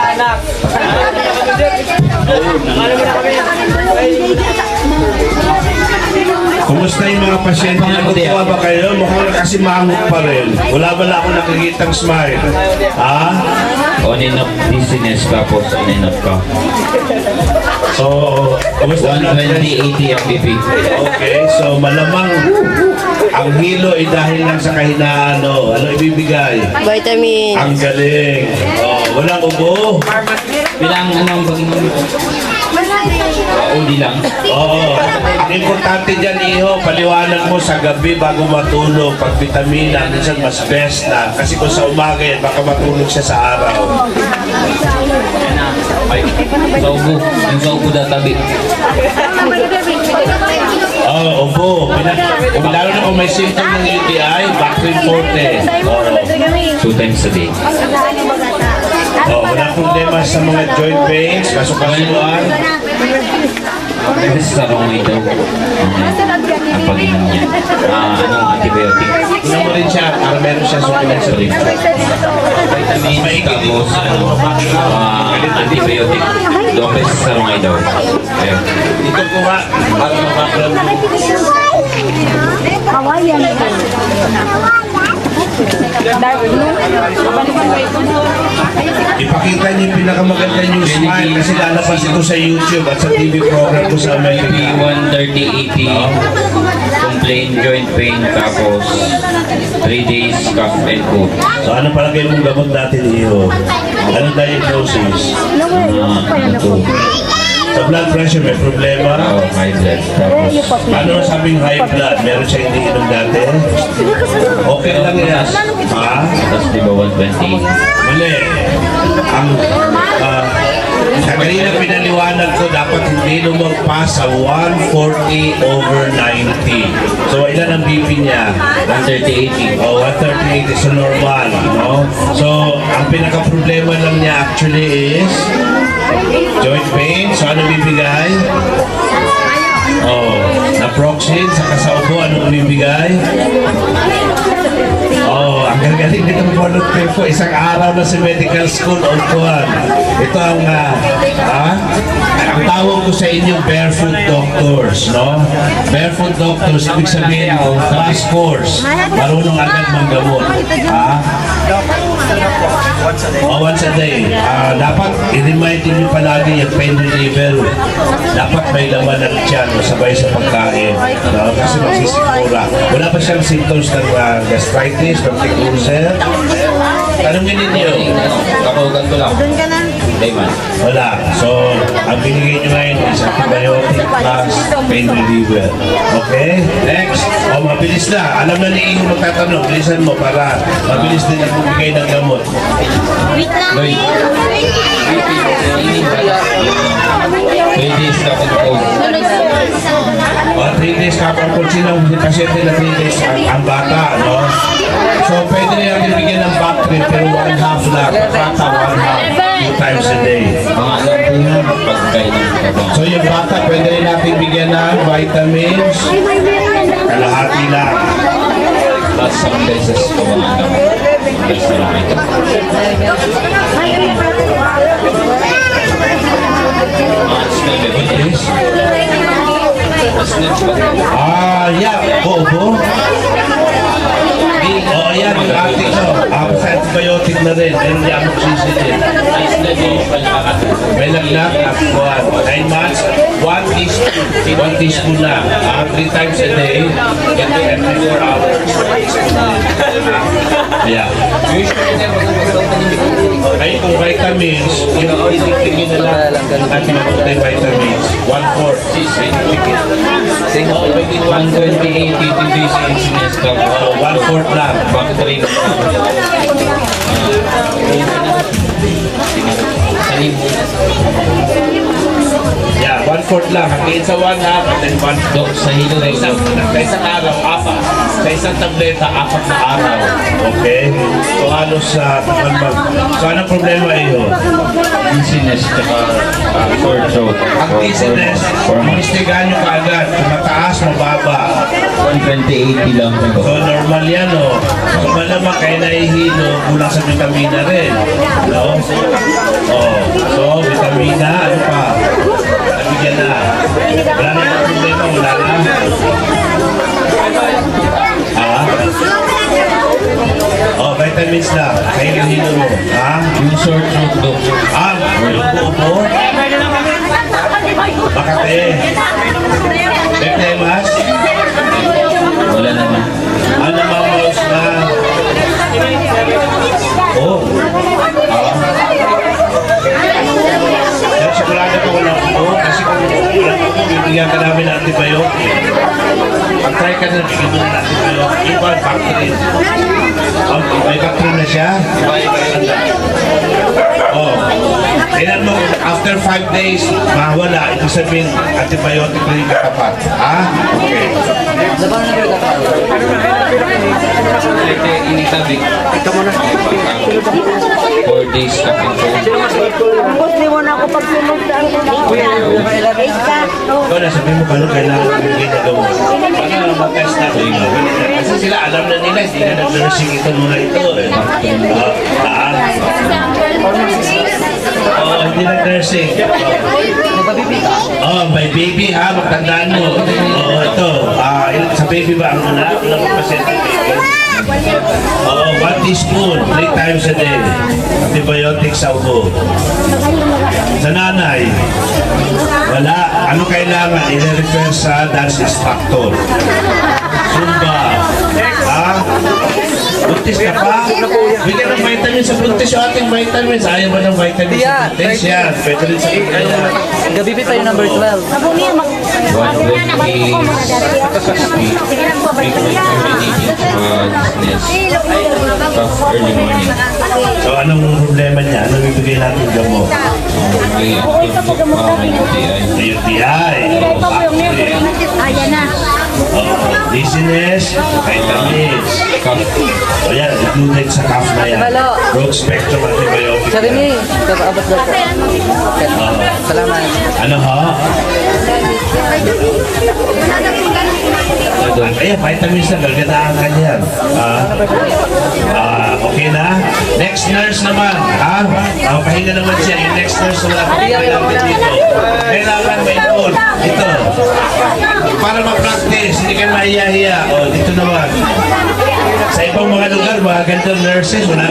Kumusta yung mga pasyente? Natutuwa ba kayo? Mukhang nakasimangot pa rin. Wala ba na ako nakikitang smile? On and off business tapos on and off ka. So, kumusta? 120, 80 MBP. Okay, so malamang ang hilo ay dahil lang sa kahinaan. Ano ibibigay? Vitamin. Ang galing. Walang ubo. Bilang anong pag-inom? Uli lang. Oo. Ang importante dyan, Iho, paliwanag mo sa gabi bago matulog. Pag vitamina, minsan mas best na. Kasi kung sa umaga yan, baka matulog siya sa araw. Yan na. Ay, sa ubo. Yung sa ubo databi. Ubo. Lalo na kung may symptom ng UTI, Bactrim Forte. 2 times a day. Wala problema sa mga joint pains, kasukasuan. Kasi sa wrong way daw. Ang pag-inom niya. Anong antibiotic? Tingnan mo rin siya, para meron siya supplement sa rin. Vitamins, tapos antibiotic. 2 pesos sa rungay daw. Ayun. Dito ko nga, para makakulam mo. Hawaiian. Dark blue. Ipakita niyo yung pinakamaganda yung smile kasi lalabas ito sa YouTube at sa TV program ko sa Amerika. BP13080, complain joint pain, tapos 3 days cough and cold. So ano palagay mong gamot natin iyo? Ano diagnosis? Sa blood pressure may problema? High blood, tapos Ano sabing high blood? Meron siya hindi inom dati? Okay lang yan. Ha? tapos di ba 120? Mali. Ang sa kanina pinaliwanag ko, dapat hindi lumagpas sa 140/90. So, ilan ang BP niya? 130/80. Oh, 138 is normal, no? So, ang pinaka-problema lang niya actually is joint pain. So, ano bibigay? Oh, naproxen, saka sa ubo, ano bibigay? Oh, ang gagaling nito volunteer ko. Isang araw na sa medical school, Kuan. Ito ang, ang tawag ko sa inyo, barefoot doctors, no? Barefoot doctors, ibig sabihin, crash course. Marunong agad manggamot. Ha? Once a day. Dapat i-remind niyo palagi yung pain reliever. Dapat may laman ng tiyan sabay sa pagkain. No? Kasi magsisigura. Wala pa siyang symptoms ng gastritis, ng ulcer. Tanungin ninyo. Kakugan ko lang. Layman. Wala. So, ang binigay nyo ngayon is antibiotic plus pain reliever. Okay? Next. O, mabilis na. Alam na ni Iho magtatanong. Bilisan mo para mabilis din ang bumigay ng gamot. Lloyd. 3 days cough and cold. O, 3 days kapag sino ang pasyente na 3 days ang bata, no? So, pwede na natin bigyan ng back trip pero 1/2 lang. Bata, 1/2. 2 times a day. Mga alam ko na pagkain ng kabang. So, yung bata, pwede rin natin bigyan ng vitamins. Kalahati lang. Plus some beses ko mga alam. Plus sa rungay. Yes. Yeah. Bobo. Oh, yan. Yung ating, sa antibiotic na rin. Meron niya amoxicillin. May lagnat at 9 months, 1 teaspoon na. 3 times a day, every 4 hours. Yeah. Ay, kung vitamins, tingin na lang natin ang vitamins. 1/4. Oh, pwede 128 days incidence ka. 1/4 lang. Bacteria. Yeah, 1/4 lang. Hanggang sa 1/2 and then 1/4. Sa hilo na Sa isang araw, 4. Sa isang tableta, 4 na araw. Okay? So, halos sa so, anong problema iyo? dizziness tsaka sore throat. Ang dizziness, investigahan nyo kaagad. Kung mataas, mababa. 120/80 lang ito. So, normal yan, no? So, malamang kayo nahihilo, kulang sa vitamina rin. No? Oh, so, vitamina, ano pa? Nabigyan na. Wala na yung problema, wala na. Oh, vitamins na. Kayo nahihilo mo. Yung sore throat doc. Upo. Makate. Bektemas. Wala naman. Namamaos na. Oh. Pero sigurado ko wala po. Kasi kung bibigyan ka namin ng antibiotic. Pag-try ka na, bigyan mo na ng antibiotic. Iba, bacteria. May bacteria na siya. Oh. Tingnan mo, after 5 days, mawala. Ito sabihin, antibiotic na yung katapat. Okay. Ito initabik. Ito mo na. 4 days cough and cold. Tapos di mo na ako pagsunod sa Ikaw na, sabihin mo kung ano kailangan ng bigay na gawin. nga mag-test natin. Kasi sila alam na nila, hindi na nag-nursing itong mga ito. Oo, hindi nag-nursing. Oh, may baby ha, magtandaan mo. Oo, ito. Sa baby ba ang una? Ilang pasyente baby? Oo, 1 teaspoon, 3 times a day. Antibiotics sa ubo. Sa nanay, wala. Ano kailangan? I-refer sa dance instructor. Zumba. Ha? Buntis ka pa? Bigyan ng vitamins sa buntis yung ating vitamins. Ayaw ba ng vitamins sa buntis? Yan. Pwede rin sa kanya. Gabi pa yung number 12. One of them is early morning. So, anong problema niya? Ano bibigay natin gamot? May UTI. UTI. Ayan na. Dizziness, vitamins. O yan, included sa cough na yan. Broad spectrum antibiotic. Kapaabot daw po. Salamat. Ano ho? Ayan, vitamins na, gagandaan ka niyan. Okay na? Next nurse naman. Pahinga naman siya. Yung next nurse naman. Kailangan dito. Kailangan may involve. Ito. Para ma-practice, hindi kayo mahiya-hiya. O, dito naman. Sa ibang mga lugar, mga gandang nurses, wala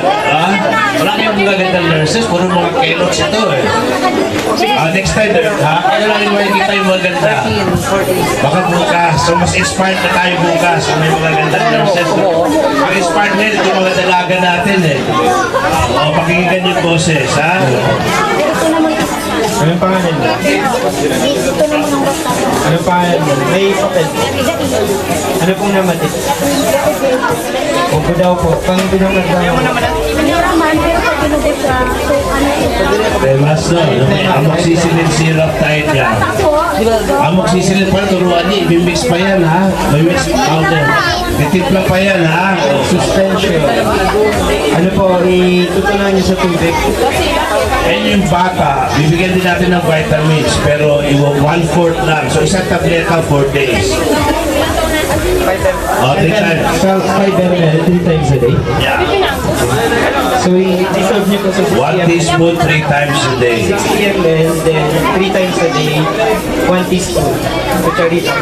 kayong mga gandang nurses, puro mga keloks ito eh. Next time, kailan lang yung makikita yung mga ganda. Baka bukas, so mas inspired na tayo bukas kung may mga gandang nurses. Ang inspired nila, yung mga dalaga natin eh. Pakinggan yung boses, ha? Anong pangalan mo? Anong pangalan mo? May papel. Ano pong namatid? Opo daw po. Pang binungan daw. Mas no, may amoxicillin syrup tayo dyan. Amoxicillin pa, turuan niya, i-mix pa yan ha. May mix powder. Titimpla pa yan ha. Suspension. Ano po, itutunan niyo sa tubig. Ayun yung bata, bibigyan din natin ng vitamins, pero 1/4 lang. So isang tableta 4 days. 3 times. Sa 5 ml, 3 times a day. Yeah. So, i-dissolve niyo po sa 1 teaspoon 3 times a day. 60 ml, then 3 times a day, 1 teaspoon. Kutsarita.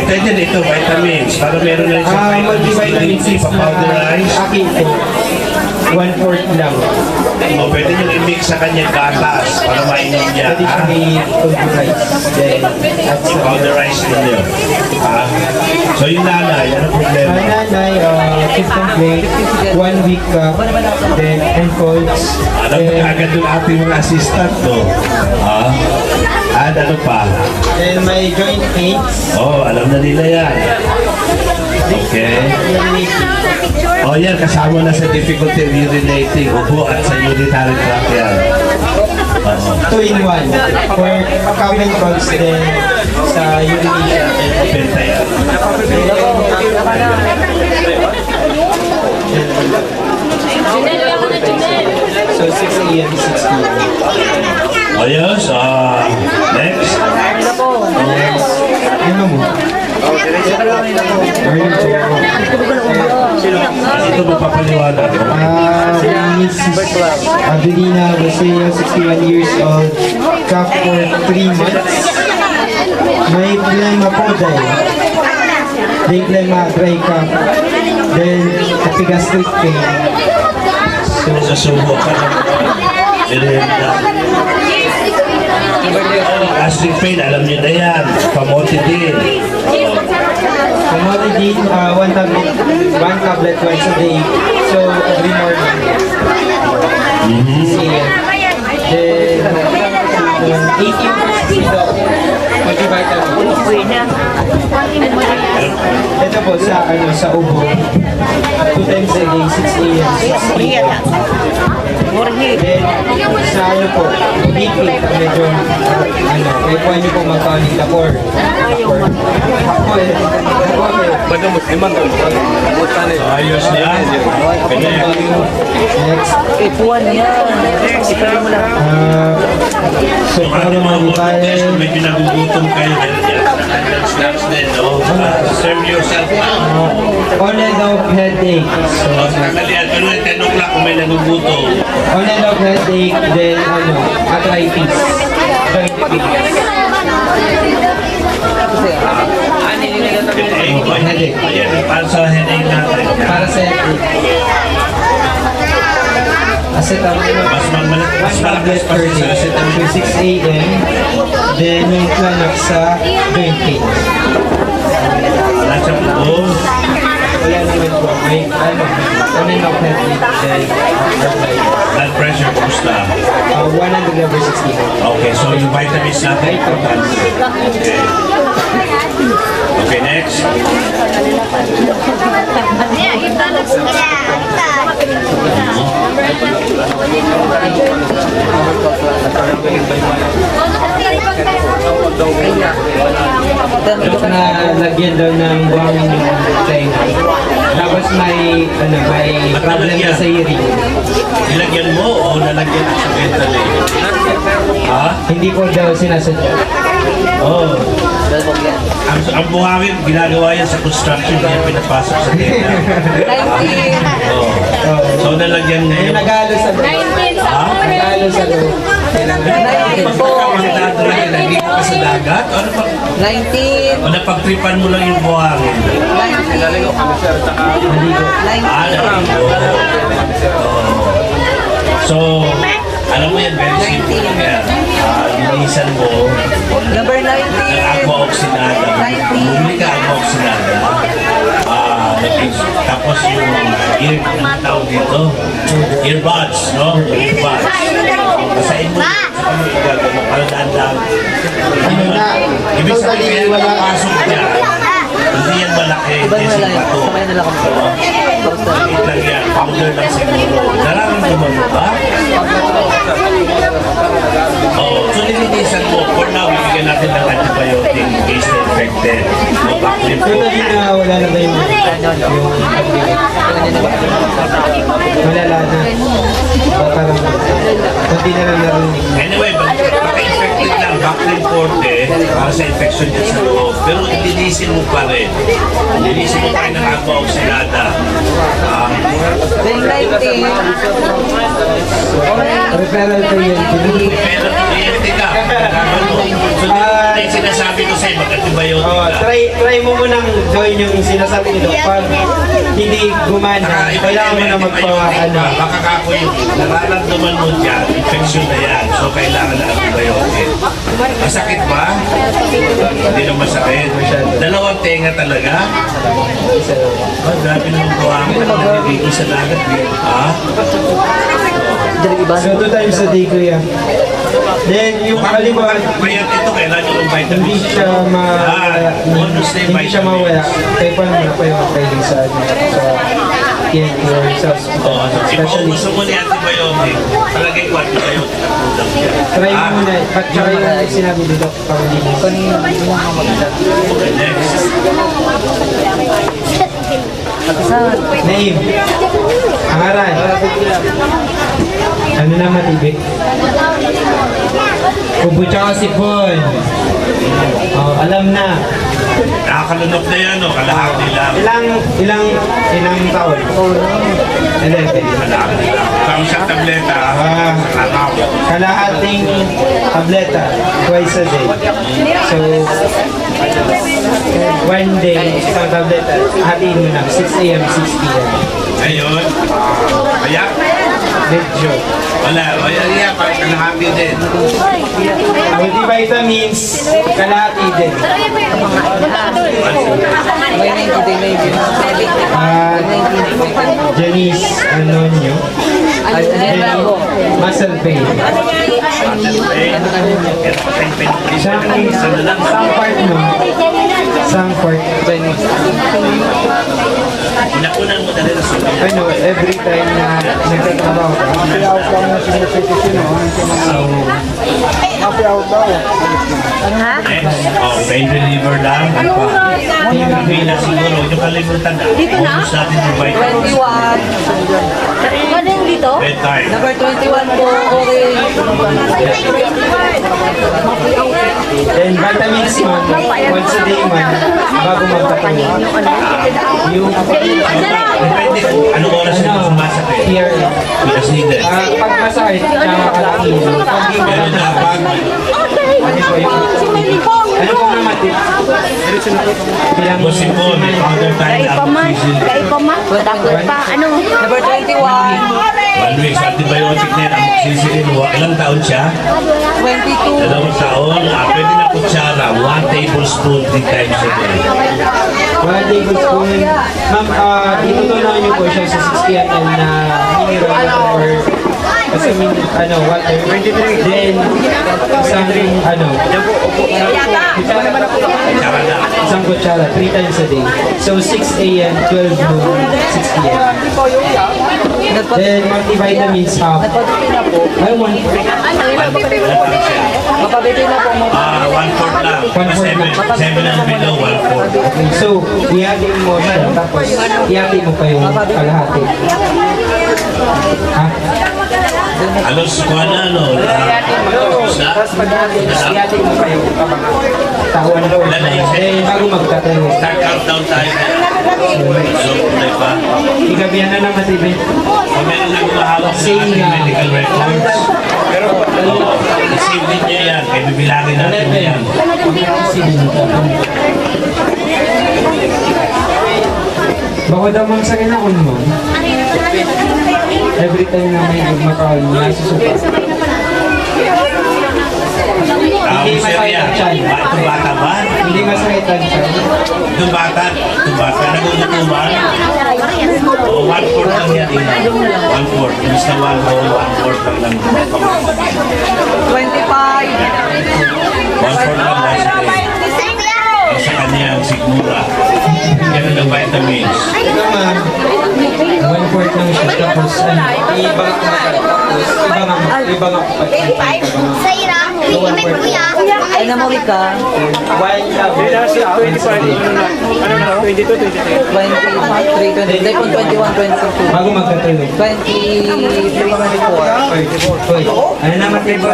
Pwede dito, vitamins. Para meron na rin sa Multivitamin vitamins, pa-powderize. Akin po, 1/4 lang. O pwede nyo i-mix sa kanyang gatas para mainom niya. Pwede siya may pulverize. Then, at sa I-powderize ninyo. So yung nanay, ano problema? nanay, chest complaint, 1 week then colds. Alam mo agad yung ating mga assistant to. At ano pa? Then may joint pains. Alam na nila yan. Okay. Yan, kasama na sa difficulty of urinating, ubo at sa urinary tract yan. 2 in 1 for common colds then sa urination. Benta yan. So 6 a.m. 6 p.m. Ayos, next. Ano mo? Ito mo papaliwanag. Mrs. Adelina Baseo, 61 years old, cough for 3 months. May problema po dahil. May problema, dry cough. Then, epigastric pain. Sasubo ka ng merienda. Gastric pain, alam niyo na yan. Famotidine. Famotidine, 1 tablet twice a day. So, every morning. Then, 18 multivitamin. Ito po sa ubo. 2 times a day, 6 a.m. 6 p.m. Then, sa BP, medyo, subukan niyo po magpa-Nidapor. Ayos na. Next. So, para Mga mag-retire, test, kung may pinagugutom kayo, snacks din, no? Serve yourself na. on and off headache. So, Kalian, pero 10 o'clock kung may nagugutom. on and off headache, then arthritis. Joint pain. Headache. Ayan, para sa headache natin. Para sa headache. Acetaminoid. Mas malakas pa sa acetaminoid. 6 a.m. Then yung Clanax sa joint pain. Wala sa puto. Wala naman po. May on and off headache, then arthritis. Blood pressure, kumusta? 100/60. Okay, so yung vitamins natin, importante. Okay. Okay, next. Na lagyan daw ng buhangin yung tenga. Tapos may problem na sa hearing. Nilagyan mo o nalagyan accidentally? Ha? Hindi ko daw sinasadya. Oo. Ang buhangin, ginagawa yan sa construction, kaya pinapasok sa tela. Oo. So nalagyan Yung ngayon. nagalo sa loob. 19 sa Ha? Nagalo sa loob. Pagkakamandadrag, nandito ka sa dagat? O napagtripan mo lang yung buhangin? Naligo. Naligo. Oo. So, alam mo yan, very simple lang yan. Linisan mo Number ng 19. aqua oxinada. Bumili ka aqua oxinada. Tapos yung ang tawag dito, earbuds, no? Earbuds. Basahin mo. Gagawin mo. Paladaan lang. Ibig sabihin, wala pasok dyan. Hindi yan malaki. Hindi yan pato. Maliit lang yan. Powder lang siguro. Nararamdaman mo ba? Oo. So, nilinisan mo. For now, bibigyan natin ng antibiotic in case na infected. No, backflip po. Pero hindi na wala na ba yung malala na. Parang kunti na lang narinig. Anyway, baka-infected lang, backflip forte para sa infection dyan sa loob. Pero ilinisin mo pa rin. Ilinisin mo pa rin ng aqua oxinada. Then 19. Referral to yun. Pero kliyente ka. So, yung sinasabi ko sa'yo, mag-antibiotic ka. Try mo munang gawin yung sinasabi nito. Pag hindi gumana, kailangan mo na Baka kako yung nararamdaman mo dyan, infection na yan. So, kailangan na antibiotic. Masakit ba? Hindi na masakit. Dalawang tenga talaga? Grabe naman buhangin. Naliligo sa dagat. Ha? So 2 times a day, kuya. Then yung halimbawa, Mayat ito, kailangan yung hindi vitamins. siya mawala. Kaya paano na pa yung pwede sa PNP or sa hospital. Kung gusto mo ni antibiotic, talagay ko antibiotic ang kulang yan. Try mo muna. At saka yung sinabi dito, pamilinis. Okay, next. Name. Pangalan. Ano na matibik? Kubo tsaka sipon. Oh, alam na. Nakakalunok na yan, no? Kalahati lang. Ilang taon? 11. Kalahati lang. Kung isang tableta, araw. Kalahating tableta twice a day. So, one day, isang tableta, hatiin mo na, 6 a.m., 6 p.m. Ngayon, kaya, Medyo. wala. Kaya, parang kalahati din. Multivitamins, kalahati din. May 90 day, maybe. Janice Anonio. Muscle pain. Sang part mo. Sang part. Inakunan mo na rin sa Ano, every time na nagtatrabaho ka. Happy out daw na sinususin, no? Happy out daw. Next, pain reliever lang. Ano pa? Pila siguro. Yung kalimutan na. Dito na? Bonus natin yung vitamins. 21. Galing dito? Bedtime. Number 21 po, okay. Then vitamins man, once a day man, bago magkatulog. Yung Depende kung anong oras ito sumasakit. here, Because needed. pag masakit, nakakalaking. Pero dapat, Ano po naman, bilang Bosipon, powder time na Kaipaman. Takot pa. Ano? Number 21. 1 week sa antibiotic na yan. Ang sisirin, ilang taon siya? 22. 2 taon. Pwede na kutsara, 1 tablespoon 3 times a day. 1 tablespoon. Ma'am, itutunan niyo po siya sa 60 ml na mineral or kasi water. Then, isang kutsara, 3 times a day. So, 6 a.m., 12 noon, 6 p.m. Then, multivitamins half. Ay, 1 Mapabili na po mo. 1/4 lang. 7 and below, 1/4. Okay, so, ihati mo siya, tapos ihati mo pa yung kalahati. Ha? Alos ko na, no? Ihati mo pa yung tawan doon. Eh, bago magtatalo. Start countdown tayo. So, di ba? Igabihan na naman, Tibe. Kung meron na kumahawak sa ating medical records, isave din niya yan. Kaya bibilangin natin yan. Bako daw ma'am sa kinakon mo. Every time na may magmakawal mo, nasusupa. Hindi masakit ang bata ba? Hindi masakit ang siya. Itong bata, nagugutuman. O, 1/4 lang yan. 1/4. Imbis na 1 whole, 1/4 lang lang. 25. 1/4 lang once a day. Ang sa kanya, ang sigmura. Ganun ang vitamins. Ito ma'am, 1/4 lang siya. Tapos, iba nga. Ay, namuri ka. While 21, 22. bago magkatulog. 23, 24. Hoy, ano naman Tibe?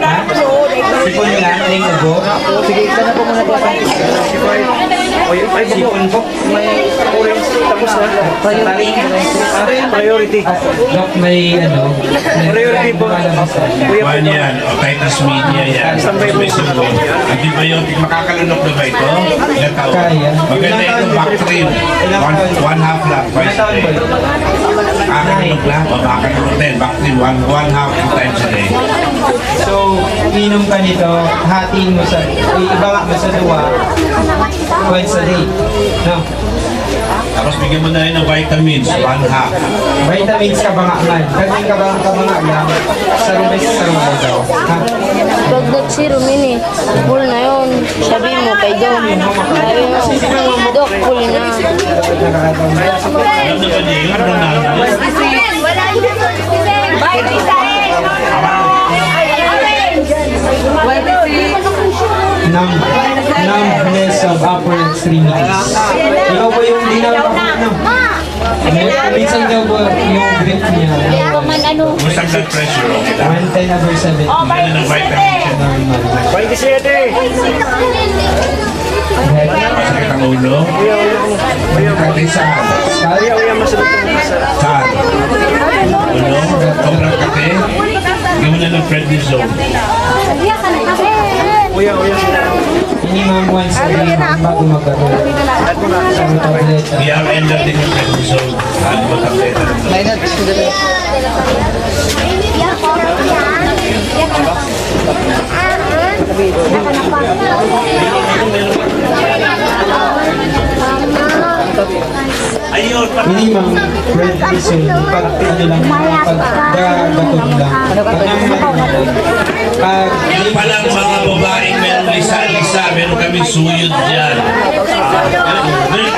Ha? Sipon lang, linggo. Sige, isa na po muna po. Sipon po. Priority. Dok, may priority po. Kuhan yan, o Titus Media yan. May sumbong. Antibiotic, makakalunok na ba ito? Ilang taon? Kaya. Maganda ito, Bactrim. 1/2 lang, twice a day. Kakalunok lang, o makakalunok din. Bactrim, 1/2 times a day. So, inom ka nito, hatiin mo sa, ibanga mo sa duwa, once a day. No? Tapos bigyan mo na rin ng vitamins, 1/2. Vitamins kabangaan. Kaging kabanga lang, sa rumis daw. Ha? Pag nag-zero mini, full na yun. Sabi mo kay Dom. Sabi mo, Dok, full na. Nakakataon. Alam na ba niya yun? Ronaldo? Numbness of upper extremities. Ikaw po yung dinawag ko. Minsan daw po yung grip niya. Kumusta ang blood pressure? Okay lang. 110/70. Ganun ang vitamins yan. Normal. Masakit ang ulo. Kati saan? Saan? Ulo? Sobrang kati? Bigyan mo na ng prednisone. Minimum once a day bago magkatulog. Isang tableta. Bigyan ka ender din yung prednisone. Ano mo tableta? Ayun, Minimum prednisone pag ano lang, pag gagatog lang. Pag Yung palang mga babaeng meron lisa-lisa, meron kaming suyod dyan.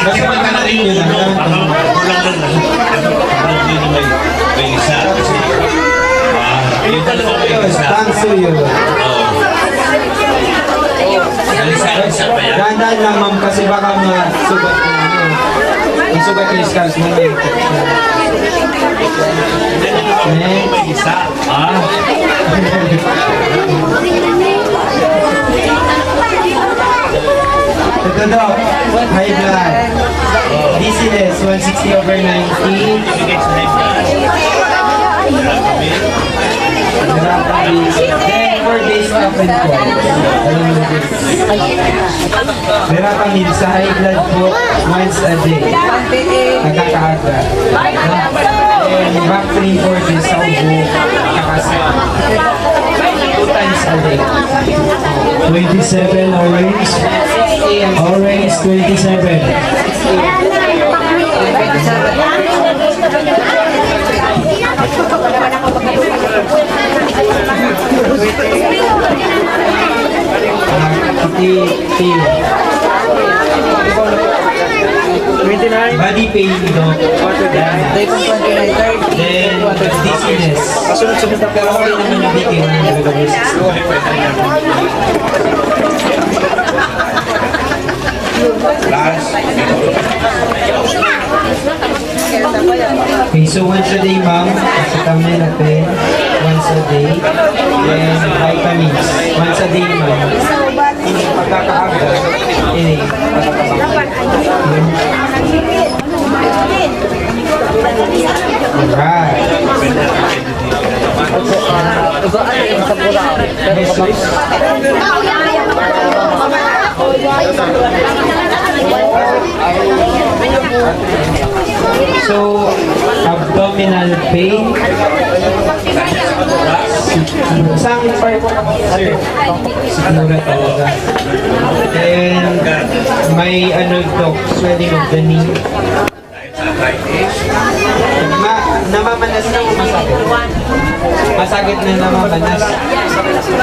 Nakikita ka na rin yung ulo. Kulang lang. Kulang din may lisa. Kasi, yung talaga may lisa. Tangso yun. Oo. Dahan-dahan lang ma'am kasi baka masugat na ano. Masugat yung scars mo. May isa. Ito daw, high blood. Dizziness, 160/90. Then, 4 days open po. Verapamil sa high blood po, once a day. Nagkakaaga. And Bactrim 4 days sa ubo, kakasya. 2 times a day. 27 orange. Orange 27. Body pain, no? Day pong 29, 30. Then, dizziness. Pero okay naman yung bigay ng Okay, so once a day, ma'am. Acetaminophen, once a day. Then, vitamins, once a day, ma'am. Hindi pagkakaaga, ini, Alright. So, abdominal pain. Saan part? Sir, sigura talaga. And may ano dok, swelling of the knee. Namamanas na o masakit? Masakit na namamanas.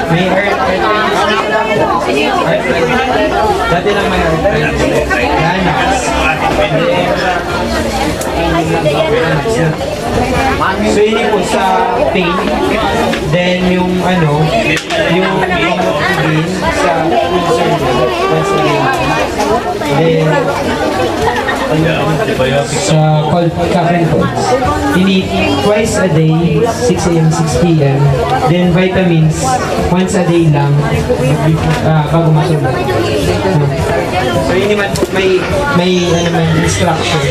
May arthritis. Dati lang may arthritis. Ganas. So yun po sa pain. Then yung ano, yung pain sa ulcer. Once again. Then sa cold cough and colds. You need twice a day, 6 a.m. 6 p.m. Then vitamins, once a day lang bago matulog. So yun naman po, may instruction.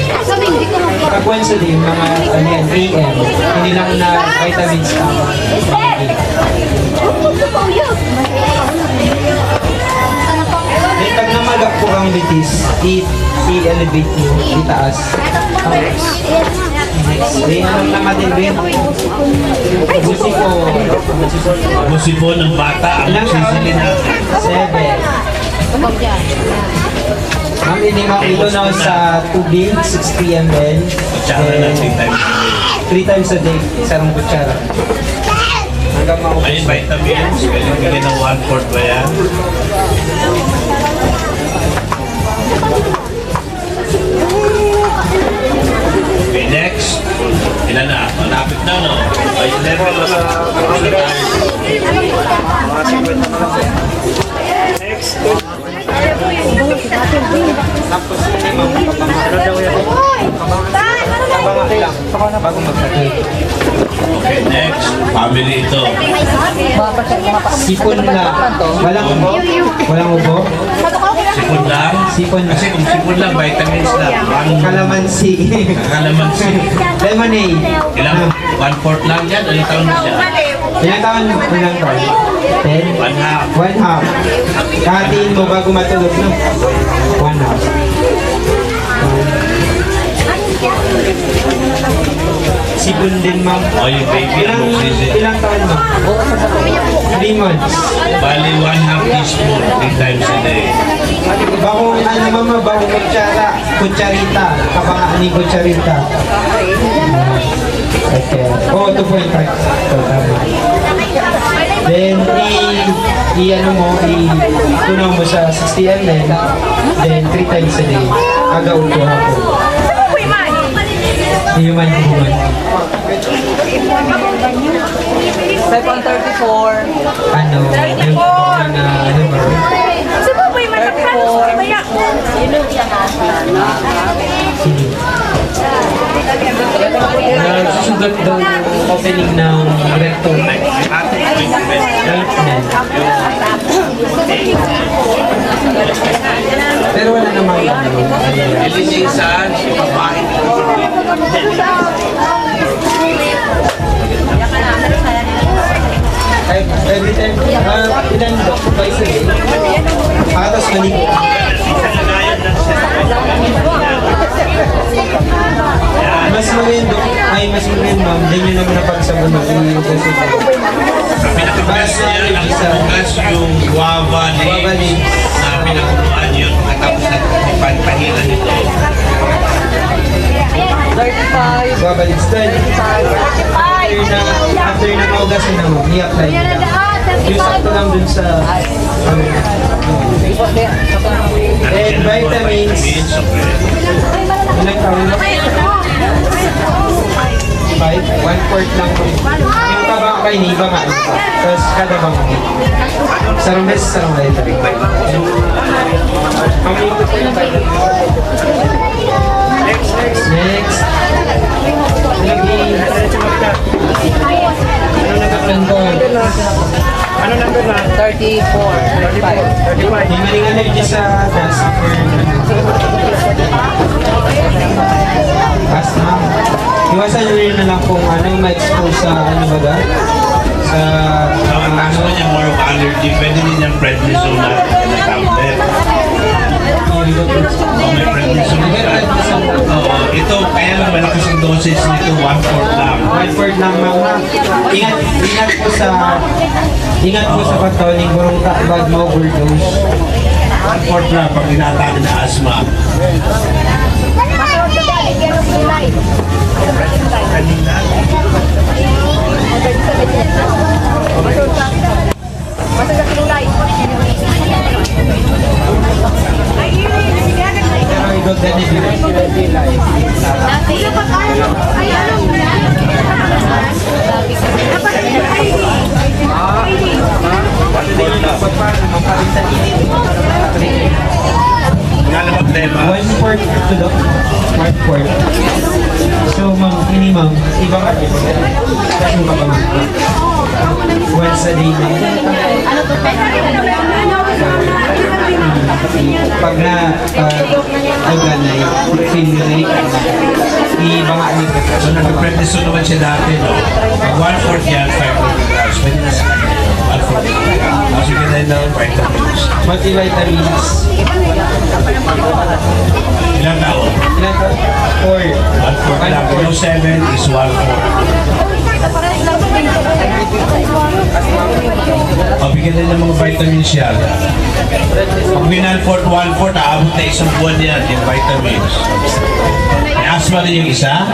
Pag once a day, mga ano yan, AM, hindi lang na vitamins lang. Then pag namagak po ang litis, i-elevate nyo, itaas. Then anong naman din? Busi po. Busi po ng bata ang nagsisili na. 7. Ma'am, hindi makilunaw sa tubig, 60 ml. Kutsara na 3 times. 3 times a day, isang kutsara. Hanggang maubos. Ayun, vitamins. Galing ng 1/4 ba yan? Okay, next. Ilan na? Malapit na, no? By 11. Tapos hindi ma'am, pabangat lang. Bago magpatay. Okay, next. Family ito. Sipon na. Walang ubo? Walang ubo? Sipon lang. Sipon na. Kasi kung sipon lang, vitamins lang. Kalamansi. Kalamansi. Lemonade. Ilang 1/4 lang yan? Ilang taon na siya? Ilang taon? 10? 1/2. 1/2. Kahatiin mo bago matulog, no? 1/2. Sipon din, ma'am. Oh, yung baby ang magsisip. Ilang taon, ma'am? 3 months. Bali, 1/2 teaspoon, 3 times a day. Bakong ano, mama, bakong kutsarita. Kabangaan ni kutsarita. Okay. Oh, 2.5. So, tama. Then, i-ano mo, i-tunaw mo sa 60 ml. Then, 3 times a day. Aga, uto, hapon. Human human. Step on 34. Ano, yung na number. 34. sugat daw yung opening ng rectum. Pero wala namang Ilinisan, ipapain. every time, ilan daw, twice a day. Tapos maligo. Mas maganda, mas maganda ma'am, din yun naman napagsabon ng iyo kasi Ang pinaka-best niya, ang bukas yung guava leaves na pinakuluan yun pagkatapos na ipanpahilan nito. 35. babalik dahil after na kaugas na naman, i-apply nila. Yung sakto lang dun sa and vitamins, ilang taon? 5, 1/4 lang po. Yung kabang kayo, iba nga. Tapos kada bang sarang beses, sarang vitamin. Next. Ano number na? 34. 35. May maling allergy sa dust or asthma. Iwasan nyo rin na lang kung ma-expose sa sa Ang kaso niya more of allergy, pwede din yung prednisone na tablet. May prednisone ka. Oo, ito, kaya lang malakas ang dosage nito, 1/4 lang. 1/4 lang ma'am. Ingat po sa pagtawning burong bag ma-overdose. 1/4 lang pag inatake na asthma. Pero ikaw din Wala na problema. 1/4 to the 1/4. So ma'am, ini ma'am, iba ka rin. Kasi ka ba ma'am? Once a day na. Pag na organize, feel rate, iba nga rin. So nag-prednisone naman siya dati, no? Pag 1/4 yan, 500 grams. Pwede na sa kanya. 1/4. Tapos you can then vitamins. Multivitamins. Ilang taon? Ilan ka? 4. 1/4 lang. Yung 7 is 1/4. Bigyan din ng mga vitamins yan. Pag minal-4, 1/4, aabot na isang buwan yan yung vitamins. May asthma rin yung isa?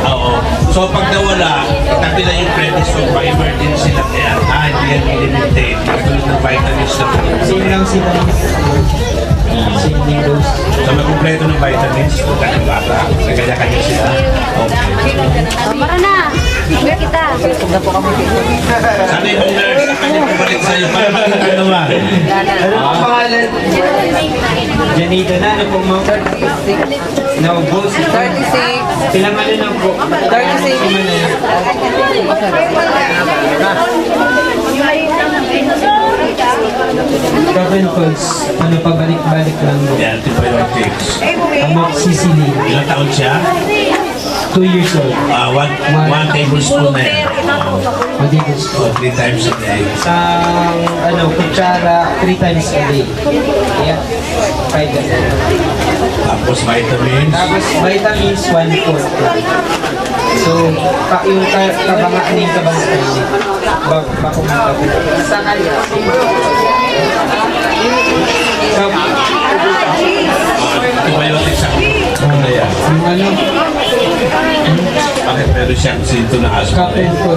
Oo. So pag nawala, itabi lang yung prednisone, pa-emergency lang yan. Hindi yan eliminate. Katulad ng vitamins na Same lang sila. Same din dose. So may kumpleto ng vitamins, kung kanyang bata, nagkanya-kanya sila. Okay. Tama na. Hindi kita. Sana yung nurse, ang kanyang pabalik sa'yo para makita naman. Ano pong pangalan? Janita na, ano pong mga? Naubos. 36. Ilang ano na po? 36. Common colds, ano pabalik-balik lang. Yan, antibiotics. Amoxicillin, Ilang taon siya? 2 years old. 1 tablespoon na yan. Madigas po. 3 times a day. Isang, kutsara, 3 times a day. Yeah. 5 a day. Tapos vitamins. Tapos vitamins, 1/4. So, yung kabanga, ano yung kabang style? Bako mga Sa kanya. Antibiotics ako. Ano yan? Yung ano, Bakit meron siyang sinto na asthma? couple ko.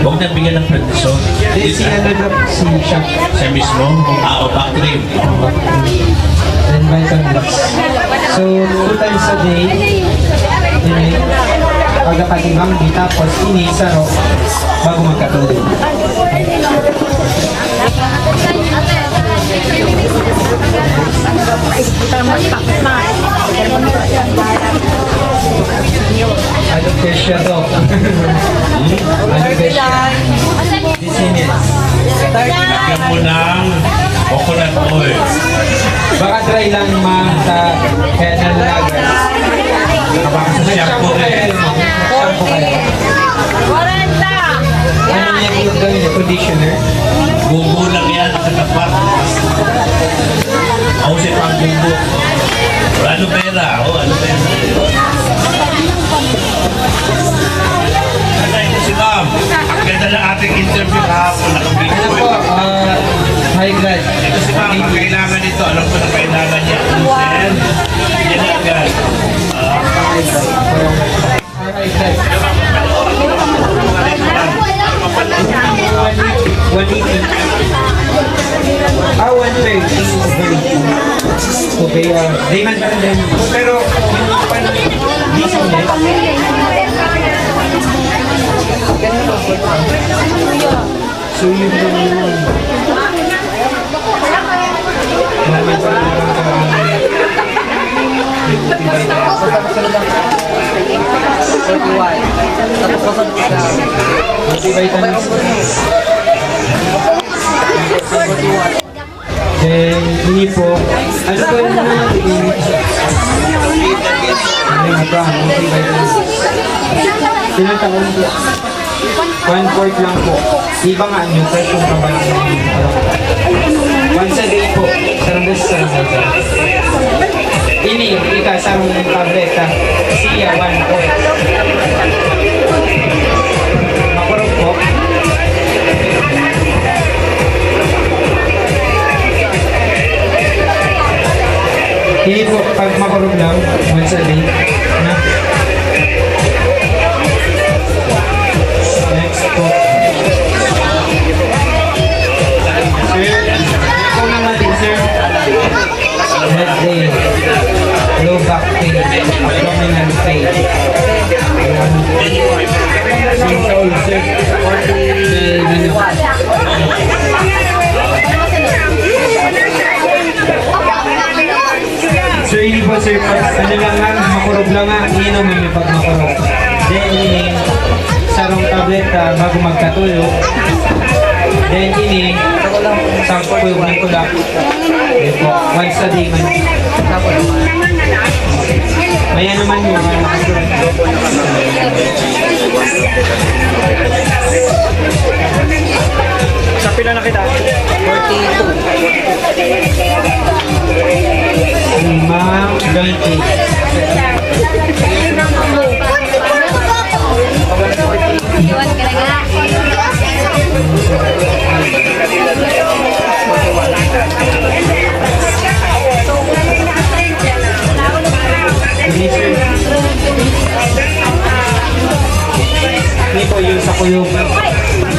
Huwag na bigyan ng prednisone. Si ano na, si Shaq. Siya mismo? O Bactrim. And vitamins. So, 2 times a day, ini, pagkakatibang di tapos ini saro bago magkatulog. Alopecia to. Baka dry lang ma'am sa kaya nalalagas. Shampoo eh. Shampoo kayo. Ano niya yung gawin niya? Conditioner? Bumbu lang yan, nakatapat. Ako si pang bumbu. Aloe vera, aloe vera. Nanay ko si ma'am. Ang ganda ng ating interview kahapon. Ano Nakabito po? High blood. Ito si ma'am, ang kailangan nito. Alam ko na kailangan niya. Then, yan na agad. For high blood. 180. 130. Okay, dayman ka din. Pero, yung pan-gising niya. So, yun yun. Then, ini po. Ano po yung mga ilang taon po? 1/4 lang po. Ibangaan nyo, fresh yung kabalang. Once a day po. Sarang beses sa mga. Ini, ika, sarang tableta. Siya, 1/4. Makurog po. Hindi po, pag makurog lang, once a day. Na? Next po. Sir, ito naman din, sir. Head day. Low back pain. Abdominal pain. Simple, sir. 40 minutes. Sir, hindi po sir, ano lang nga, makurog lang nga, iinom yung pag makurog. Then, ini, sarong tableta bago magkatulog. Then, ini, sampo yung ng tulak. Then po, once a day man. Maya naman yun, Sa pila na kita? 42. Ma'am, 20. Iwan ka na nga. Hindi sir. Hindi po yung sa kuyog.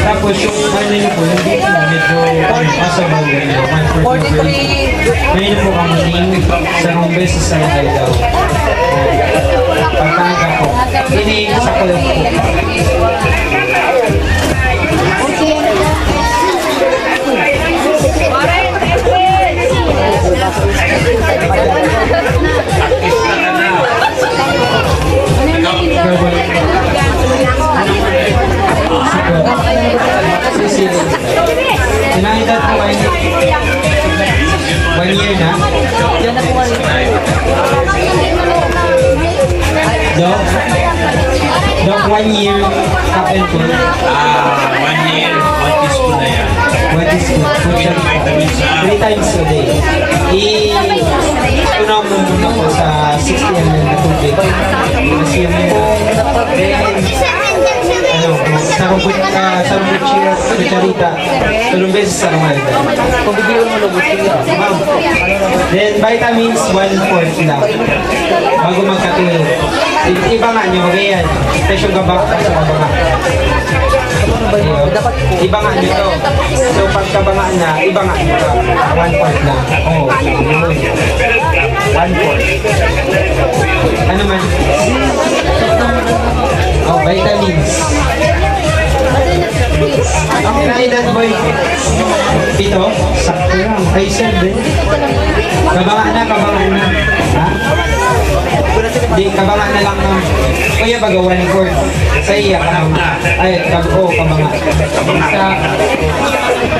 Tapos yung ano nyo po, yung dito na medyo masabaw ganyan. 1/4. Ngayon po kami sa beses sa itay daw. Pagkaga po. Ini sa kuyog po. Sinahidad po kayo 1 year na? Dok, 1 year kapel po. 1 year, 1 teaspoon na yan. What is good? Yung vitamins 3 times a day. Tunaw mo muna po sa 60 ml na tubig. Kasi yun ano, saruput kucharita. Tulong beses sa rumal. Ma'am. Then vitamins 1/4 lang. Bago magkatulog. Iba nga nyo, ganyan. Special gabak sa kabanga. Iba nga nyo to. So pagkabangaan na, iba nga nyo to. 1/4 lang. Oh, yun. 1/4. Ano man? Oh, vitamins. Ang kinainan boy. Ito, sakto lang. Ay, 7. Kabangaan na. Ha? Di, kabangaan na lang ng... Kuya, baga 1/4. Sa iya, kabanga. Ay, kabanga. Sa...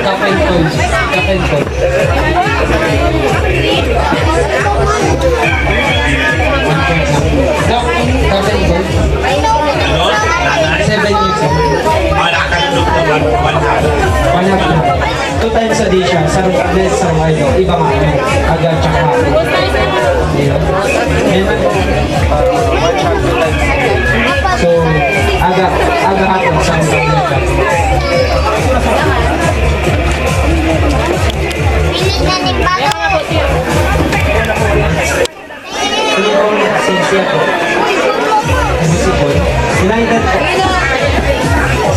Kapentol. Beses sa mga ito, iba nga yun. Aga tsaka hapon. Ayun. So, aga hapon sa mga Siya po. Ano si Paul? United po.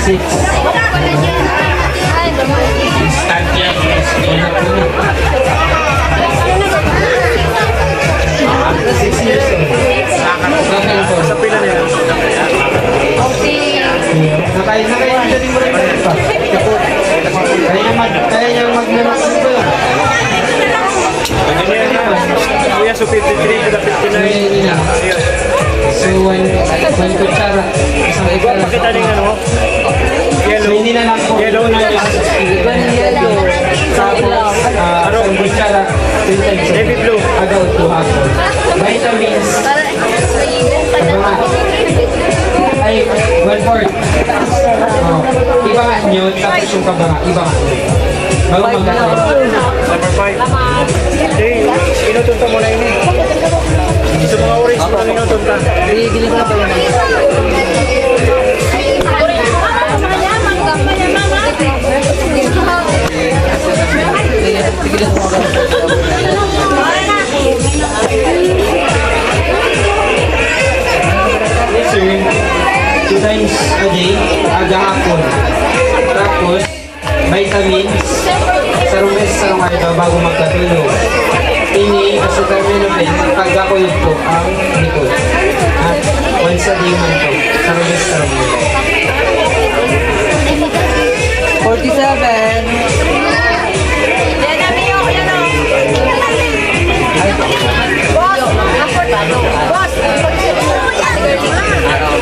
6. Instant yan. After 6 years old. Sa pila nila. Nakain din mo rin pa. Kaya niya mag-menos ko yun. Kuya, so 53 to the 59. So, when kutsara, isang iba lang. Pakita din ano? So, hindi na lang po. Yellow na yan. Tapos, isang kutsara, 2 times. Navy blue. Agaw to hapon. Vitamins. Ay, 1/4. Iba nga nyo, tapos yung kabanga, iba nga. Bago magkakaroon. Number 5. Hey, inutunta mo na yun eh. Sa mga orange mo lang inutunta. Bili ko na pa yun. Yes, sir. 2 times a day, aga hapon. Tapos, vitamins, sarong ito bago magkatulog. Ini, sa terminal pagkakuyog ko ang likod. Once a day man to. Sarong 47.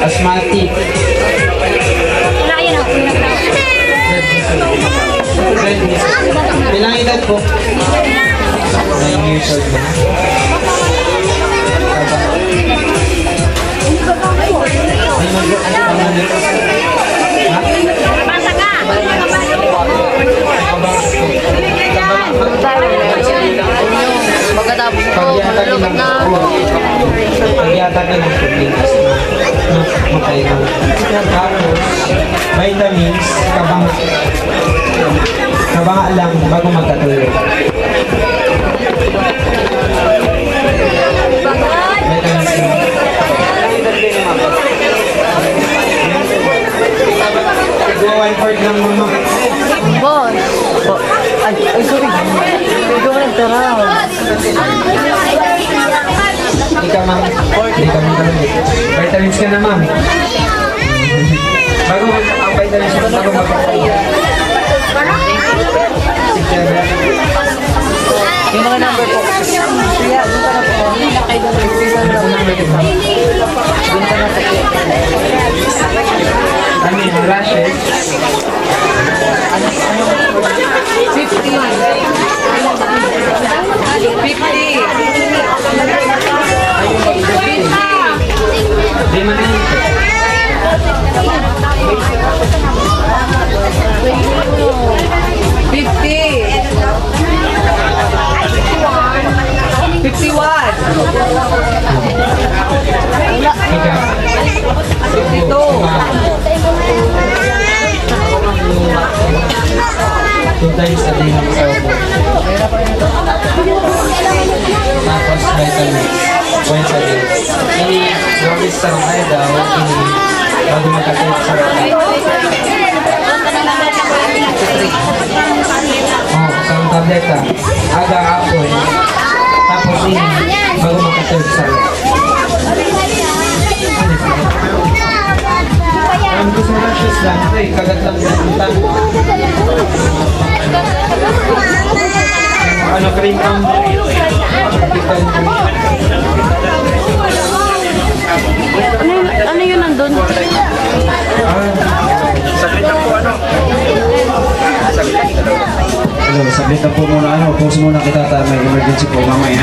asthmatic. Ilang edad po? 9 years old na. Pagkatapos ko, malulubog na. Pagyatagin ng proteins na makain. Tapos, vitamins, kabanga lang bago magkatulog. Vitamins lang. Siguro 1/4 lang mama. Boss. Ay, sorry. Hindi ko nagtaraw. Hindi ka ma'am. Hindi ka ma'am. Vitamins ka na ma'am. Bago ang vitamins ka bago magkakaya. Yung mga number po. Kaya, doon ka na po. Isa na number ko. Doon ka na po. Ano yung rashes? 50. 50. Di man yun. 51. Ika. 2 times a day ng sawa mo. Tapos vitamins. Once a day. Ini, gawin sa mga daw, ini, bago magkakit sa mga. Oh, sa mga tableta. Aga hapon. Tapos ini, bago magkakit sa mga. Ang gusto mo rashes lang, ito eh, kagat lang ng ano, cream ang Ano yun nandun? Saglit lang po muna, pause muna kita, may emergency po mamaya.